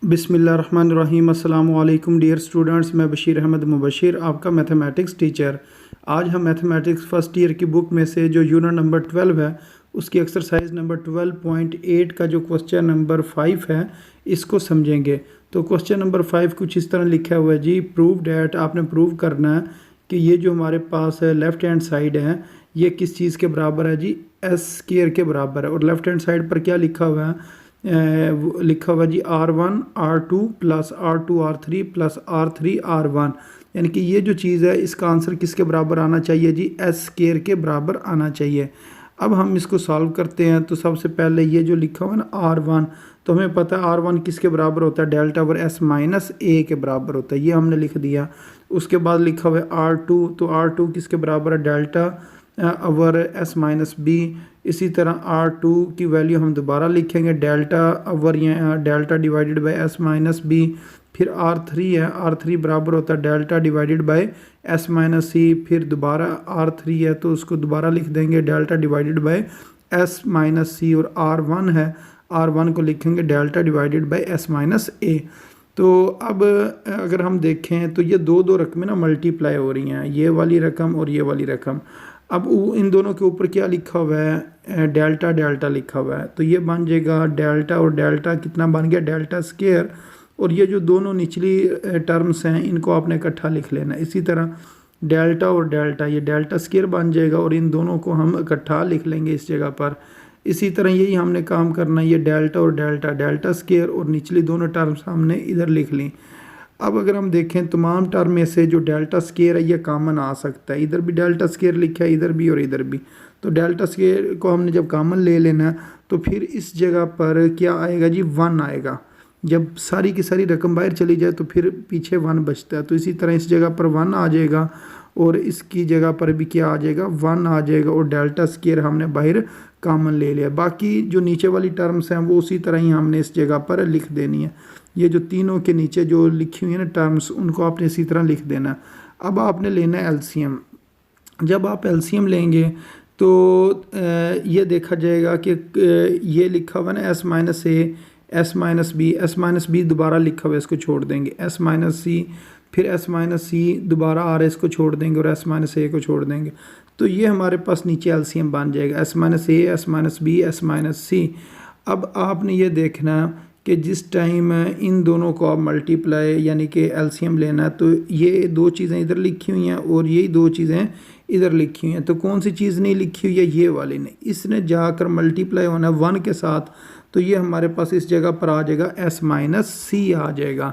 बिस्मिल्लाहिर्रहमानिर्रहीम। अस्सलामु अलैकुम डियर स्टूडेंट्स, मैं बशीर अहमद मुबशिर, आपका मैथमेटिक्स टीचर। आज हम मैथमेटिक्स फ़र्स्ट ईयर की बुक में से जो यूनिट नंबर 12 है उसकी एक्सरसाइज नंबर 12.8 का जो क्वेश्चन नंबर 5 है इसको समझेंगे। तो क्वेश्चन नंबर 5 कुछ इस तरह लिखा हुआ है जी, प्रूव डैट। आपने प्रूव करना है कि ये जो हमारे पास है लेफ़्ट हैंड साइड है ये किस चीज़ के बराबर है जी, एस स्क्वायर के बराबर है। और लेफ़्ट हैंड साइड पर क्या लिखा हुआ है, लिखा हुआ जी R1 R2 plus R2 R3 plus R3 R1। यानी कि ये जो चीज़ है इसका आंसर किसके बराबर आना चाहिए जी, एस स्क्वायर के बराबर आना चाहिए। अब हम इसको सॉल्व करते हैं। तो सबसे पहले ये जो लिखा हुआ है ना R1, तो हमें पता है R1 किसके बराबर होता है, delta over S minus A के बराबर होता है, ये हमने लिख दिया। उसके बाद लिखा हुआ है R2, तो R2 किसके बराबर है, delta over S minus B. इसी तरह R2 की वैल्यू हम दोबारा लिखेंगे, डेल्टा ओवर यहाँ delta divided by S minus B. फिर R3 है, R3 बराबर होता है delta divided by S minus C. फिर दोबारा R3 है तो उसको दोबारा लिख देंगे delta divided by S minus C. और R1 है, R1 को लिखेंगे delta divided by S minus A. तो अब अगर हम देखें तो ये दो रकमें ना मल्टीप्लाई हो रही हैं, ये वाली रकम और ये वाली रकम। अब इन दोनों के ऊपर क्या लिखा हुआ है, डेल्टा डेल्टा लिखा हुआ है, तो ये बन जाएगा डेल्टा और डेल्टा कितना बन गया, डेल्टा स्क्वायर। और ये जो दोनों निचली टर्म्स हैं इनको आपने इकट्ठा लिख लेना। इसी तरह डेल्टा और डेल्टा, ये डेल्टा स्क्वायर बन जाएगा और इन दोनों को हम इकट्ठा लिख लेंगे इस जगह पर। इसी तरह यही हमने काम करना है, ये डेल्टा और डेल्टा, डेल्टा स्क्वायर और निचली दोनों टर्म्स हमने इधर लिख ली। अब अगर हम देखें तमाम टर्म में से जो डेल्टा स्क्वायर है ये कॉमन आ सकता है, इधर भी डेल्टा स्क्वायर लिखा है, इधर भी और इधर भी। तो डेल्टा स्क्वायर को हमने जब कॉमन ले लेना तो फिर इस जगह पर क्या आएगा जी, 1 आएगा। जब सारी की सारी रकम बाहर चली जाए तो फिर पीछे 1 बचता है, तो इसी तरह इस जगह पर 1 आ जाएगा और इसकी जगह पर भी क्या आ जाएगा, 1 आ जाएगा। और डेल्टा स्क्वायर हमने बाहर कॉमन ले लिया। बाकी जो नीचे वाली टर्म्स हैं वो उसी तरह ही हमने इस जगह पर लिख देनी है। ये जो तीनों के नीचे जो लिखी हुई है ना टर्म्स, उनको आपने इसी तरह लिख देना। अब आपने लेना है एलसीएम। जब आप एलसीएम लेंगे तो ये देखा जाएगा कि ये लिखा हुआ ना S माइनस ए, S minus B, S minus b दोबारा लिखा हुआ है, इसको छोड़ देंगे, S माइनस सी, फिर S माइनस सी दोबारा आ रहा है, इसको छोड़ देंगे और S माइनस ए को छोड़ देंगे। तो ये हमारे पास नीचे एलसीएम बन जाएगा, S माइनस ए, S minus B, S minus C. अब आपने ये देखना कि जिस टाइम इन दोनों को आप मल्टीप्लाई यानी कि एलसीएम लेना है तो ये दो चीज़ें इधर लिखी हुई हैं और यही दो चीज़ें इधर लिखी हुई हैं। तो कौन सी चीज़ नहीं लिखी हुई है, ये वाली नहीं, इसने जाकर मल्टीप्लाई होना है 1 के साथ। तो ये हमारे पास इस जगह पर आ जाएगा S माइनस सी आ जाएगा।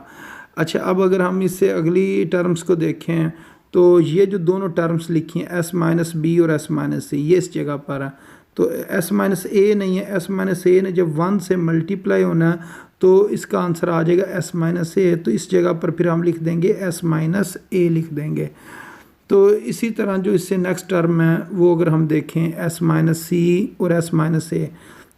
अच्छा, अब अगर हम इससे अगली टर्म्स को देखें तो ये जो दोनों टर्म्स लिखी हैं S माइनस बी और S माइनस सी, ये इस जगह पर है। तो S माइनस ए नहीं है, S माइनस ए ने जब 1 से मल्टीप्लाई होना है तो इसका आंसर आ जाएगा S माइनस ए। तो इस जगह पर फिर हम लिख देंगे S माइनस ए लिख देंगे। तो इसी तरह जो इससे नेक्स्ट टर्म है वो अगर हम देखें S माइनस सी और S माइनस ए,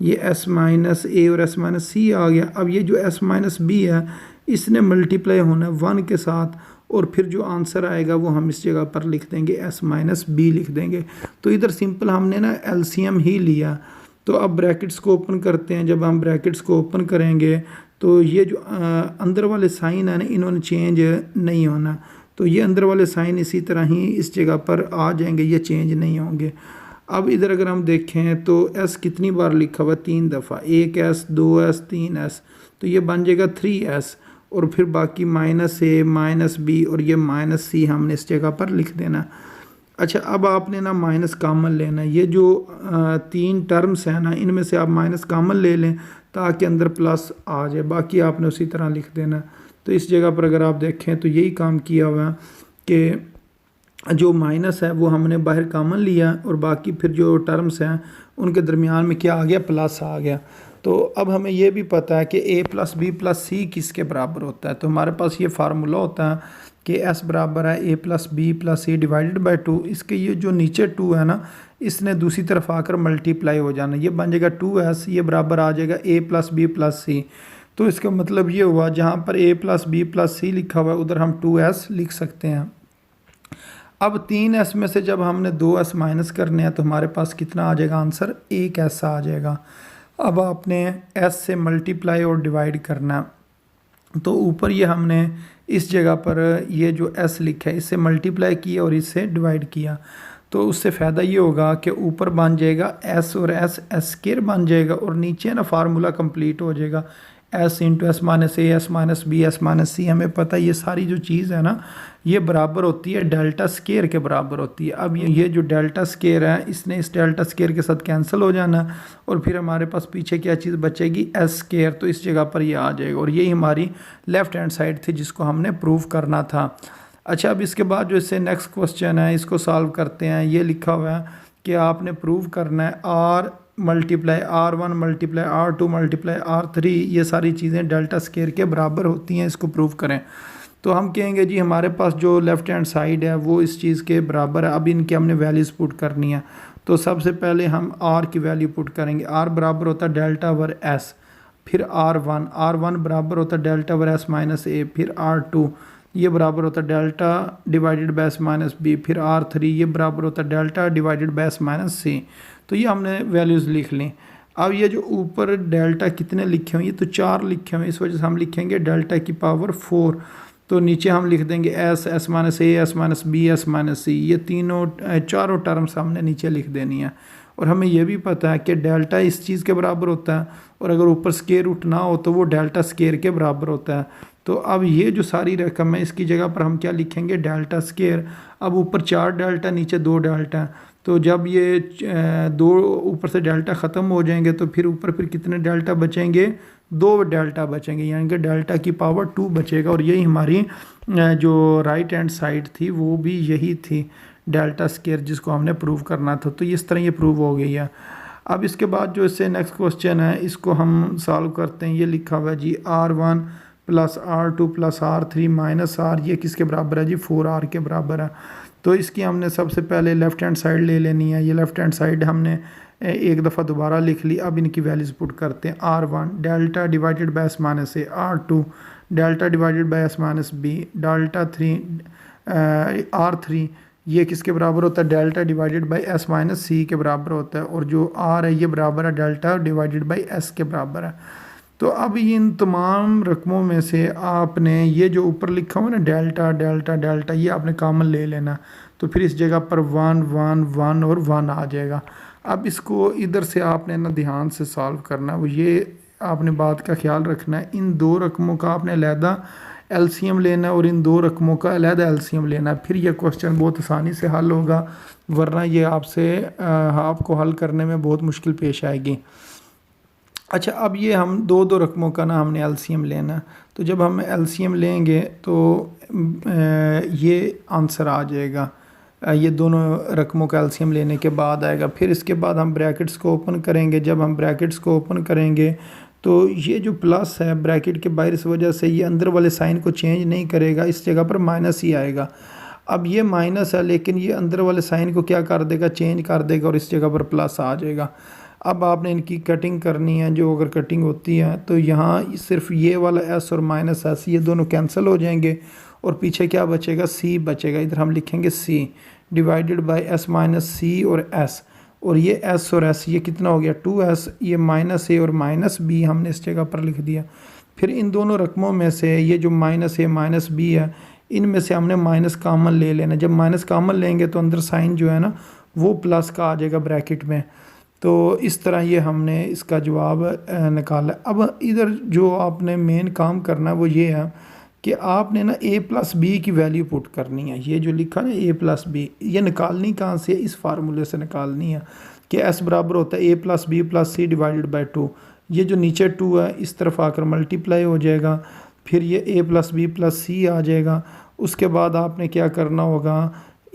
ये S माइनस ए और S माइनस सी आ गया। अब ये जो S माइनस बी है इसने मल्टीप्लाई होना है 1 के साथ और फिर जो आंसर आएगा वो हम इस जगह पर लिख देंगे S माइनस बी लिख देंगे। तो इधर सिंपल हमने ना एलसीएम ही लिया। तो अब ब्रैकेट्स को ओपन करते हैं। जब हम ब्रैकेट्स को ओपन करेंगे तो ये जो अंदर वाले साइन है ना इन्होंने चेंज नहीं होना, तो ये अंदर वाले साइन इसी तरह ही इस जगह पर आ जाएंगे, ये चेंज नहीं होंगे। अब इधर अगर हम देखें तो S कितनी बार लिखा हुआ, 3 दफ़ा, 1S 2S 3S, तो ये बन जाएगा 3S। और फिर बाकी माइनस ए माइनस बी और ये माइनस सी हमने इस जगह पर लिख देना। अच्छा, अब आपने ना माइनस कॉमन लेना है। ये जो 3 टर्म्स हैं ना इनमें से आप माइनस कॉमन ले लें ताकि अंदर प्लस आ जाए, बाकी आपने उसी तरह लिख देना। तो इस जगह पर अगर आप देखें तो यही काम किया हुआ है कि जो माइनस है वो हमने बाहर कॉमन लिया और बाकी फिर जो टर्म्स हैं उनके दरमियान में क्या आ गया, प्लस आ गया। तो अब हमें ये भी पता है कि a प्लस बी प्लस सी किसके बराबर होता है। तो हमारे पास ये फार्मूला होता है कि S बराबर है a plus B plus C divided by 2। इसके ये जो नीचे 2 है ना इसने दूसरी तरफ आकर मल्टीप्लाई हो जाना, ये बन जाएगा 2S, ये बराबर आ जाएगा a प्लस बी प्लस सी। तो इसका मतलब ये हुआ जहाँ पर a प्लस बी प्लस सी लिखा हुआ है उधर हम 2S लिख सकते हैं। अब 3S में से जब हमने 2S माइनस करने हैं तो हमारे पास कितना आ जाएगा आंसर, 1S आ जाएगा। अब आपने S से मल्टीप्लाई और डिवाइड करना। तो ऊपर ये हमने इस जगह पर ये जो s लिखा है इससे मल्टीप्लाई किया और इससे डिवाइड किया, तो उससे फ़ायदा ये होगा कि ऊपर बन जाएगा s और s स्क्वायर बन जाएगा और नीचे ना फार्मूला कंप्लीट हो जाएगा s into S minus A S minus B S minus C. हमें पता है ये सारी जो चीज़ है ना ये बराबर होती है डेल्टा स्क्वायर के बराबर होती है। अब ये जो डेल्टा स्क्वायर है इसने इस डेल्टा स्क्वायर के साथ कैंसिल हो जाना और फिर हमारे पास पीछे क्या चीज़ बचेगी एस स्क्वायर, तो इस जगह पर ये आ जाएगा और यही हमारी लेफ़्ट हैंड साइड थी जिसको हमने प्रूव करना था। अच्छा, अब इसके बाद जो इससे नेक्स्ट क्वेश्चन है इसको सॉल्व करते हैं। ये लिखा हुआ है कि आपने प्रूव करना है R multiply R1 multiply R2 multiply R3 ये सारी चीज़ें डेल्टा स्क्वायर के बराबर होती हैं, इसको प्रूव करें। तो हम कहेंगे जी हमारे पास जो लेफ़्ट हैंड साइड है वो इस चीज़ के बराबर है। अब इनकी हमने वैल्यूज़ पुट करनी है, तो सबसे पहले हम R की वैल्यू पुट करेंगे। R बराबर होता है डेल्टा ओवर S, फिर R1 बराबर होता है delta over S minus A, फिर R2 ये बराबर होता है delta divided by S minus B, फिर R3 ये बराबर होता है delta divided by S minus C. तो ये हमने वैल्यूज़ लिख ली। अब ये जो ऊपर डेल्टा कितने लिखे हुए हैं, ये तो 4 लिखे हुए हैं, इस वजह से हम लिखेंगे डेल्टा की पावर 4। तो नीचे हम लिख देंगे S minus A S minus B S minus C, ये चारों टर्म्स हमने नीचे लिख देनी है। और हमें यह भी पता है कि डेल्टा इस चीज़ के बराबर होता है और अगर ऊपर स्क्वायर रूट ना हो तो वो डेल्टा स्क्वायर के बराबर होता है। तो अब ये जो सारी रकम है इसकी जगह पर हम क्या लिखेंगे डेल्टा स्क्वायर। अब ऊपर 4 डेल्टा नीचे 2 डेल्टा, तो जब ये 2 ऊपर से डेल्टा ख़त्म हो जाएंगे तो फिर ऊपर फिर कितने डेल्टा बचेंगे, 2 डेल्टा बचेंगे, यानी कि डेल्टा की पावर 2 बचेगा। और यही हमारी जो राइट हैंड साइड थी वो भी यही थी डेल्टा स्क्वायर जिसको हमने प्रूव करना था। तो इस तरह ये प्रूव हो गई है। अब इसके बाद जो इससे नेक्स्ट क्वेश्चन है इसको हम सॉल्व करते हैं। ये लिखा हुआ है जी R1 plus R2 plus R3 minus R, ये किसके बराबर है जी 4R के बराबर है। तो इसकी हमने सबसे पहले लेफ़्ट हैंड साइड ले लेनी है। ये लेफ़्ट हैंड साइड हमने एक दफ़ा दोबारा लिख ली। अब इनकी वैल्यूज़ पुट करते हैं। R1 delta divided by S minus A, R2 delta divided by S minus B, delta 3 R3 ये किसके बराबर होता है delta divided by S minus C के बराबर होता है। और जो R है ये बराबर है डेल्टा डिवाइडेड बाय एस के बराबर है। तो अब इन तमाम रकमों में से आपने ये जो ऊपर लिखा हुआ ना डेल्टा डेल्टा डेल्टा ये आपने कॉमन ले लेना, तो फिर इस जगह पर 1 1 1 और 1 आ जाएगा। अब इसको इधर से आपने ना ध्यान से सॉल्व करना है, वो ये आपने बात का ख्याल रखना है। इन 2 रकमों का आपने अलहदा एलसीएम लेना है और इन 2 रकमों का अलहदा एलसीएम लेना है, फिर यह क्वेश्चन बहुत आसानी से हल होगा, वरना ये आपको हल करने में बहुत मुश्किल पेश आएगी। अच्छा, अब ये हम 2 रकमों का ना हमने एलसीएम लेना, तो जब हम एलसीएम लेंगे तो ये आंसर आ जाएगा। ये दोनों रकमों का एलसीएम लेने के बाद आएगा। फिर इसके बाद हम ब्रैकेट्स को ओपन करेंगे। जब हम ब्रैकेट्स को ओपन करेंगे तो ये जो प्लस है ब्रैकेट के बाहर, इस वजह से ये अंदर वाले साइन को चेंज नहीं करेगा, इस जगह पर माइनस ही आएगा। अब ये माइनस है लेकिन ये अंदर वाले साइन को क्या कर देगा, चेंज कर देगा और इस जगह पर प्लस आ जाएगा। अब आपने इनकी कटिंग करनी है। जो अगर कटिंग होती है तो यहाँ सिर्फ ये वाला एस और माइनस एस ये दोनों कैंसिल हो जाएंगे और पीछे क्या बचेगा, सी बचेगा। इधर हम लिखेंगे C divided by S minus C और एस, और ये एस और एस ये कितना हो गया 2s, ये माइनस ए और माइनस बी हमने इस जगह पर लिख दिया। फिर इन दोनों रकमों में से ये जो माइनस ए माइनस बी है इनमें से हमने माइनस कॉमन ले लेना। जब माइनस कॉमन लेंगे तो अंदर साइन जो है ना वो प्लस का आ जाएगा ब्रैकेट में। तो इस तरह ये हमने इसका जवाब निकाला। अब इधर जो आपने मेन काम करना है वो ये है कि आपने ना a प्लस बी की वैल्यू पुट करनी है। ये जो लिखा ना a प्लस बी, ये निकालनी कहाँ से, इस फार्मूले से निकालनी है कि s बराबर होता है a plus B plus C divided by 2। ये जो नीचे 2 है इस तरफ आकर मल्टीप्लाई हो जाएगा, फिर ये a प्लस बी प्लस सी आ जाएगा। उसके बाद आपने क्या करना होगा,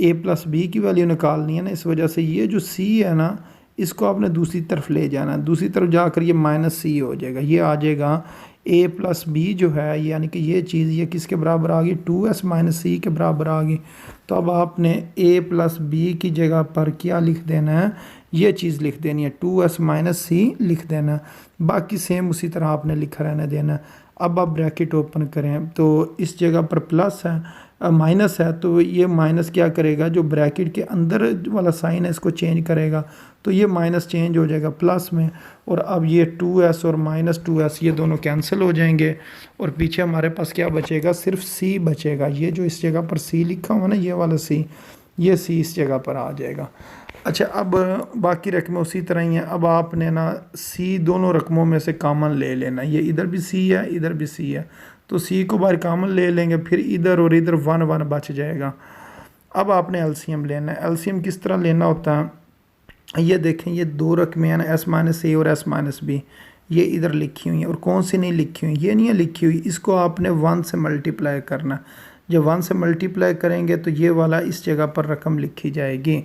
a प्लस बी की वैल्यू निकालनी है ना, इस वजह से ये जो c है ना इसको आपने दूसरी तरफ ले जाना है। दूसरी तरफ जाकर ये माइनस सी हो जाएगा, ये आ जाएगा a प्लस बी जो है, यानी कि ये चीज़ ये किसके बराबर आ गई 2s माइनस सी के बराबर आ गई। तो अब आपने a प्लस बी की जगह पर क्या लिख देना है, ये चीज़ लिख देनी है 2s माइनस सी लिख देना। बाकी सेम उसी तरह आपने लिखा रहने देना। अब आप ब्रैकेट ओपन करें तो इस जगह पर प्लस है, माइनस है, तो ये माइनस क्या करेगा, जो ब्रैकेट के अंदर वाला साइन है इसको चेंज करेगा, तो ये माइनस चेंज हो जाएगा प्लस में। और अब ये 2s और -2s ये दोनों कैंसिल हो जाएंगे और पीछे हमारे पास क्या बचेगा, सिर्फ c बचेगा। ये जो इस जगह पर c लिखा हुआ ना, ये वाला c, ये c इस जगह पर आ जाएगा। अच्छा, अब बाकी रकमें उसी तरह ही हैं। अब आपने ना c दोनों रकमों में से कॉमन ले लेना, ये इधर भी c है, इधर भी c है, तो c को बाहर कॉमन ले लेंगे, फिर इधर और इधर 1 1 बच जाएगा। अब आपने एलसीएम लेना है। एलसीएम किस तरह लेना होता है, ये देखें, ये दो रकमें हैं ना, s-a और s-b, ये इधर लिखी हुई हैं, और कौन सी नहीं लिखी हुई, ये नहीं है लिखी हुई, इसको आपने 1 से मल्टीप्लाई करना। जब 1 से मल्टीप्लाई करेंगे तो ये वाला इस जगह पर रकम लिखी जाएगी।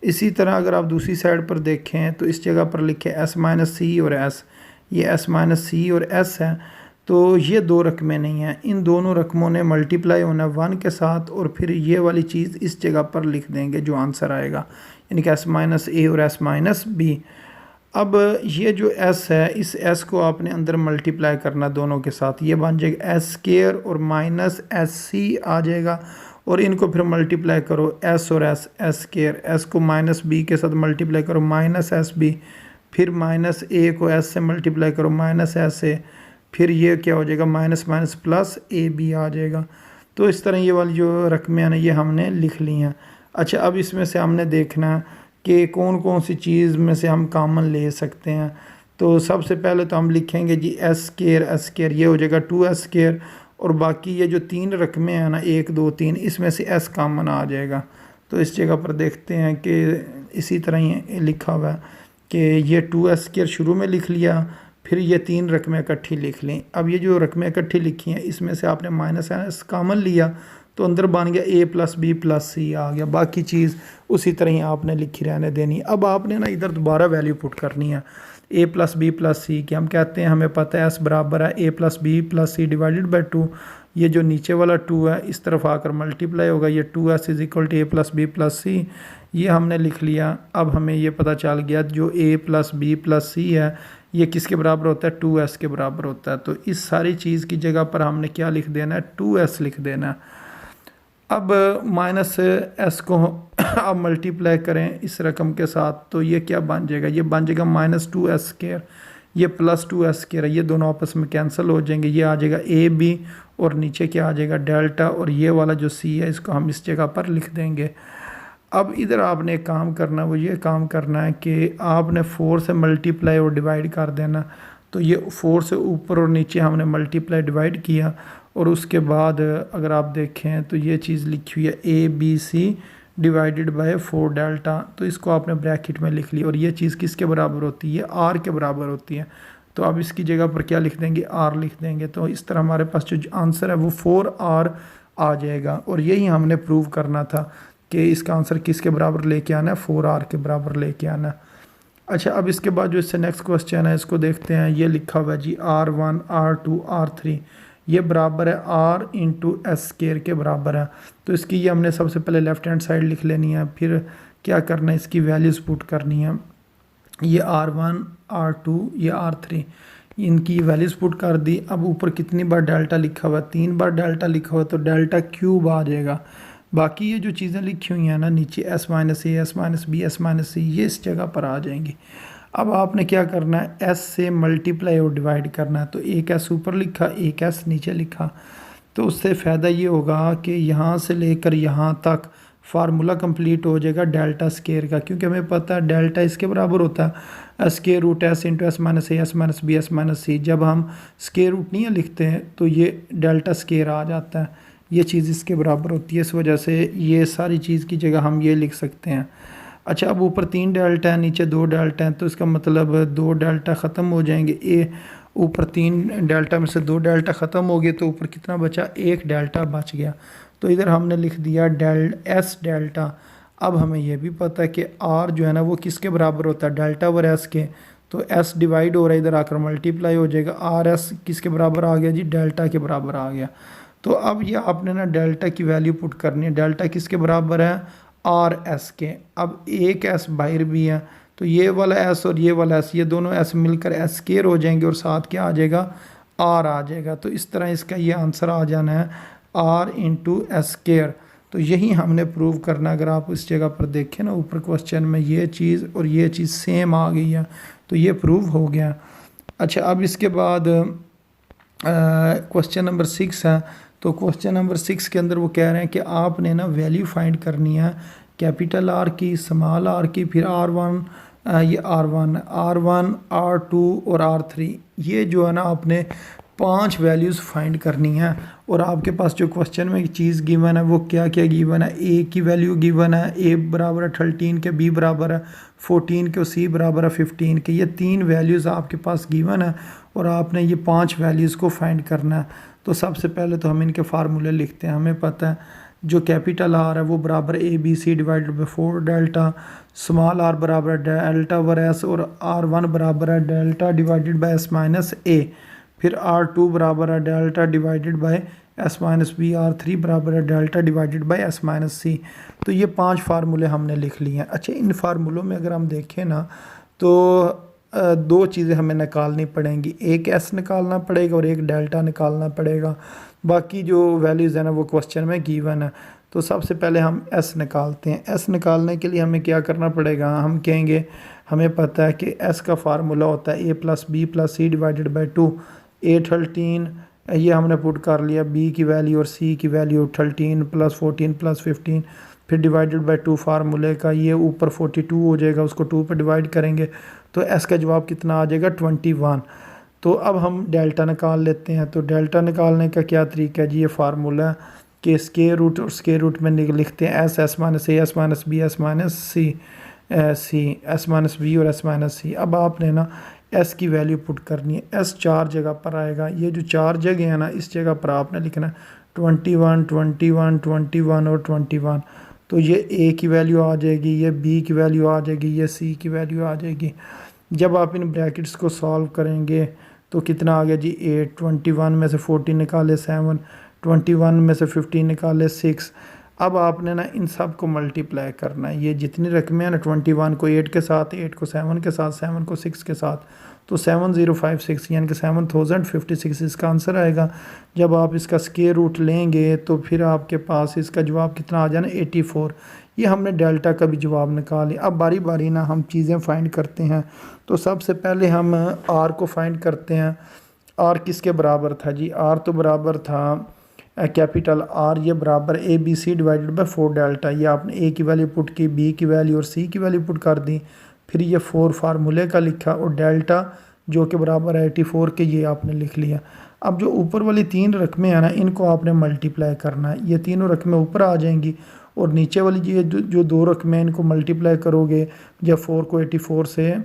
इसी तरह अगर आप दूसरी साइड पर देखें तो इस जगह पर लिखे s-c और s, ये s-c और s है, तो ये दो रकमें नहीं हैं, इन दोनों रकमों ने मल्टीप्लाई होना 1 के साथ, और फिर ये वाली चीज़ इस जगह पर लिख देंगे जो आंसर आएगा, यानी कि s-a और s-b। अब ये जो s है, इस s को आपने अंदर मल्टीप्लाई करना दोनों के साथ, ये बन जाएगा s² और -sc आ जाएगा, और इनको फिर मल्टीप्लाई करो s और s² s को -b के साथ मल्टीप्लाई करो -sb, फिर -a को s से मल्टीप्लाई करो -sa, फिर ये क्या हो जाएगा, माइनस माइनस प्लस ab आ जाएगा। तो इस तरह ये वाली जो रकमें हैं ना, ये हमने लिख ली हैं। अच्छा, अब इसमें से हमने देखना है कि कौन कौन सी चीज़ में से हम कॉमन ले सकते हैं। तो सबसे पहले तो हम लिखेंगे जी s², ये हो जाएगा 2s², और बाकी ये जो 3 रकमें हैं ना, 1 2 3, इसमें से s कॉमन आ जाएगा। तो इस जगह पर देखते हैं कि इसी तरह ही लिखा हुआ है कि ये 2s² शुरू में लिख लिया, फिर ये 3 रकमें इकट्ठी लिख ली। अब ये जो रकमें इकट्ठी लिखी हैं, इसमें से आपने -s कॉमन लिया, तो अंदर बन गया a + b + c आ गया। बाकी चीज़ उसी तरह ही आपने लिखी रहने देनी। अब आपने ना इधर दोबारा वैल्यू पुट करनी है, a + b + c की। हम कहते हैं, हमें पता है s बराबर है a + b + c / 2। ये जो नीचे वाला 2 है, इस तरफ आकर मल्टीप्लाई होगा, ये 2s = a + b + c, ये हमने लिख लिया। अब हमें ये पता चल गया जो a + b + c है, ये किसके बराबर होता है, 2s के बराबर होता है। तो इस सारी चीज़ की जगह पर हमने क्या लिख देना है, 2s लिख देना है। अब -s को अब मल्टीप्लाई करें इस रकम के साथ, तो ये क्या बन जाएगा, ये बन जाएगा -2s², ये +2s², ये दोनों आपस में कैंसिल हो जाएंगे, ये आ जाएगा ab, और नीचे क्या आ जाएगा, डेल्टा, और ये वाला जो c है इसको हम इस जगह पर लिख देंगे। अब इधर आपने एक काम करना, वो ये काम करना है कि आपने 4 से मल्टीप्लाई और डिवाइड कर देना। तो ये 4 से ऊपर और नीचे हमने मल्टीप्लाई डिवाइड किया, और उसके बाद अगर आप देखें तो ये चीज़ लिखी हुई है ABC / 4 डेल्टा, तो इसको आपने ब्रैकेट में लिख लिया, और ये चीज़ किसके बराबर होती है, r के बराबर होती है। तो अब इसकी जगह पर क्या लिख देंगे, r लिख देंगे। तो इस तरह हमारे पास जो आंसर है वो 4r आ जाएगा, और यही हमने प्रूव करना था कि इसका आंसर किसके बराबर लेके आना है, 4r के बराबर लेके आना है। अच्छा, अब इसके बाद जो इससे नेक्स्ट क्वेश्चन है इसको देखते हैं। ये लिखा हुआ है जी r1 r2 r3, ये बराबर है r × s² के बराबर है। तो इसकी ये हमने सबसे पहले लेफ़्ट हैंड साइड लिख लेनी है, फिर क्या करना है, इसकी वैल्यूज़ पुट करनी है। ये r1 r2 ये r3, इनकी वैल्यूज़ पुट कर दी। अब ऊपर कितनी बार डेल्टा लिखा हुआ है, 3 बार डेल्टा लिखा हुआ है, तो डेल्टा क्यूब आ जाएगा। बाकी ये जो चीज़ें लिखी हुई हैं ना नीचे, s-a s-b s-c, ये इस जगह पर आ जाएंगी। अब आपने क्या करना है, s से मल्टीप्लाई और डिवाइड करना है। तो एक s ऊपर लिखा, एक s नीचे लिखा, तो उससे फ़ायदा ये होगा कि यहाँ से लेकर यहाँ तक फार्मूला कंप्लीट हो जाएगा डेल्टा स्केयर का, क्योंकि हमें पता है डेल्टा इसके बराबर होता है square root s × s-a s-b s-c। जब हम स्केयर रूट नहीं लिखते हैं तो ये डेल्टा स्केयर आ जाता है, ये चीज़ इसके बराबर होती है। इस वजह से ये सारी चीज़ की जगह हम ये लिख सकते हैं। अच्छा, अब ऊपर 3 डेल्टा है, नीचे 2 डेल्टा हैं, तो इसका मतलब 2 डेल्टा ख़त्म हो जाएंगे। ऊपर 3 डेल्टा में से 2 डेल्टा ख़त्म हो गए, तो ऊपर कितना बचा, 1 डेल्टा बच गया। तो इधर हमने लिख दिया s डेल्टा। अब हमें यह भी पता है कि r जो है ना वो किसके बराबर होता है, डेल्टा और s के। तो s डिवाइड हो रहा है, इधर आकर मल्टीप्लाई हो जाएगा। r s किसके बराबर आ गया जी, डेल्टा के बराबर आ गया। तो अब ये आपने ना डेल्टा की वैल्यू पुट करनी है। डेल्टा किसके बराबर है, r s के। अब एक s बाहर भी है, तो ये वाला s और ये वाला s, ये दोनों s मिलकर s² हो जाएंगे, और साथ क्या आ जाएगा, आर आ जाएगा। तो इस तरह इसका ये आंसर आ जाना है आर इंटू एस स्क्वायर। तो यही हमने प्रूव करना। अगर आप इस जगह पर देखें ना, ऊपर क्वेश्चन में ये चीज़ और ये चीज़ सेम आ गई है, तो ये प्रूव हो गया। अच्छा, अब इसके बाद क्वेश्चन नंबर 6 है। तो क्वेश्चन नंबर 6 के अंदर वो कह रहे हैं कि आपने ना वैल्यू फाइंड करनी है कैपिटल आर की, स्मॉल आर की, फिर R1, ये R1, R1, R2 और R3। ये जो है ना आपने 5 वैल्यूज़ फाइंड करनी है। और आपके पास जो क्वेश्चन में चीज़ गिवन है वो क्या क्या गिवन है। ए की वैल्यू गिवन है, ए बराबर है 13 के, बी बराबर है 14 के और सी बराबर है 15 के। ये 3 वैल्यूज़ आपके पास गिवन है और आपने ये 5 वैल्यूज़ को फाइंड करना है। तो सबसे पहले तो हम इनके फार्मूले लिखते हैं। हमें पता है जो कैपिटल आर है वो बराबर A B C divided by 4 delta, small R बराबर है डेल्टा ओवर एस, और R1 बराबर है delta divided by S minus A, फिर R2 बराबर है delta divided by S minus B, R3 बराबर है delta divided by S minus C. तो ये 5 फार्मूले हमने लिख लिए हैं। अच्छा, इन फार्मूलों में अगर हम देखें ना तो दो चीज़ें हमें निकालनी पड़ेंगी, एक एस निकालना पड़ेगा और एक डेल्टा निकालना पड़ेगा। बाकी जो वैल्यूज़ है ना वो क्वेश्चन में गिवन है। तो सबसे पहले हम एस निकालते हैं। एस निकालने के लिए हमें क्या करना पड़ेगा, हम कहेंगे हमें पता है कि एस का फार्मूला होता है A plus B plus C divided by 2। A 13 ये हमने पुट कर लिया, बी की वैल्यू और सी की वैल्यू 13 प्लस 14 प्लस 15, फिर डिवाइडेड बाई 2 फार्मूले का, ये ऊपर 42 हो जाएगा, उसको 2 पर डिवाइड करेंगे तो एस का जवाब कितना आ जाएगा 21। तो अब हम डेल्टा निकाल लेते हैं। तो डेल्टा निकालने का क्या तरीका है जी, ये फार्मूला कि स्क्वायर रूट और स्क्वायर रूट में लिखते हैं S, S minus A, S minus B, S minus C, S minus B और एस माइनस सी। अब आपने ना एस की वैल्यू पुट करनी है। एस 4 जगह पर आएगा, ये जो 4 जगह है ना इस जगह पर आपने लिखना है 21, 21, 21 और 21। तो ये ए की वैल्यू आ जाएगी, ये बी की वैल्यू आ जाएगी, ये सी की वैल्यू आ जाएगी। जब आप इन ब्रैकेट्स को सॉल्व करेंगे तो कितना आ गया जी 8, 21 में से 14 निकाले 7, 21 में से 15 निकाले 6। अब आपने ना इन सब को मल्टीप्लाई करना है। ये जितनी रकमें हैं ना 21 को 8 के साथ, 8 को 7 के साथ, 7 को 6 के साथ, तो 7056 यानी कि 7056 इसका आंसर आएगा। जब आप इसका स्क्वायर रूट लेंगे तो फिर आपके पास इसका जवाब कितना आ जाना 84। ये हमने डेल्टा का भी जवाब निकाल लिया। अब बारी बारी ना हम चीज़ें फाइंड करते हैं। तो सबसे पहले हम आर को फाइंड करते हैं। आर किसके बराबर था जी, आर तो बराबर था कैपिटल आर, ये बराबर A B C divided by 4 delta. ये आपने ए की वैल्यू पुट की, बी की वैल्यू और सी की वैल्यू पुट कर दी, फिर ये 4 फार्मूले का लिखा और डेल्टा जो कि बराबर है 84 के, ये आपने लिख लिया। अब जो ऊपर वाली 3 रकमें हैं ना इनको आपने मल्टीप्लाई करना है। ये तीनों रकमें ऊपर आ जाएंगी और नीचे वाली ये जो 2 रकमें इनको मल्टीप्लाई करोगे, जब 4 को 84 से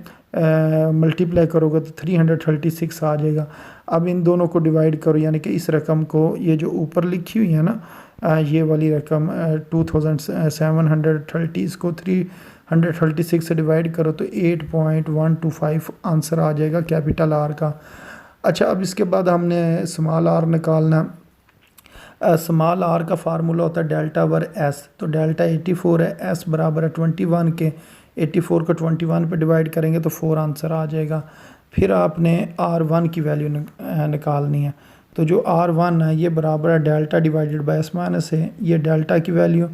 मल्टीप्लाई करोगे तो 336 आ जाएगा। अब इन दोनों को डिवाइड करो, यानी कि इस रकम को, ये जो ऊपर लिखी हुई है ना ये वाली रकम 2730, इसको 336 से डिवाइड करो तो 8.125 आंसर आ जाएगा कैपिटल आर का। अच्छा, अब इसके बाद हमने स्मॉल आर निकालना। स्मॉल आर का फार्मूला होता है डेल्टा ओवर एस। तो डेल्टा 84 है, एस बराबर है 21 के, 84 को 21 पे डिवाइड करेंगे तो 4 आंसर आ जाएगा। फिर आपने R1 की वैल्यू निकालनी है। तो जो R1 है ये बराबर है delta divided by S minus है, ये डेल्टा की वैल्यू,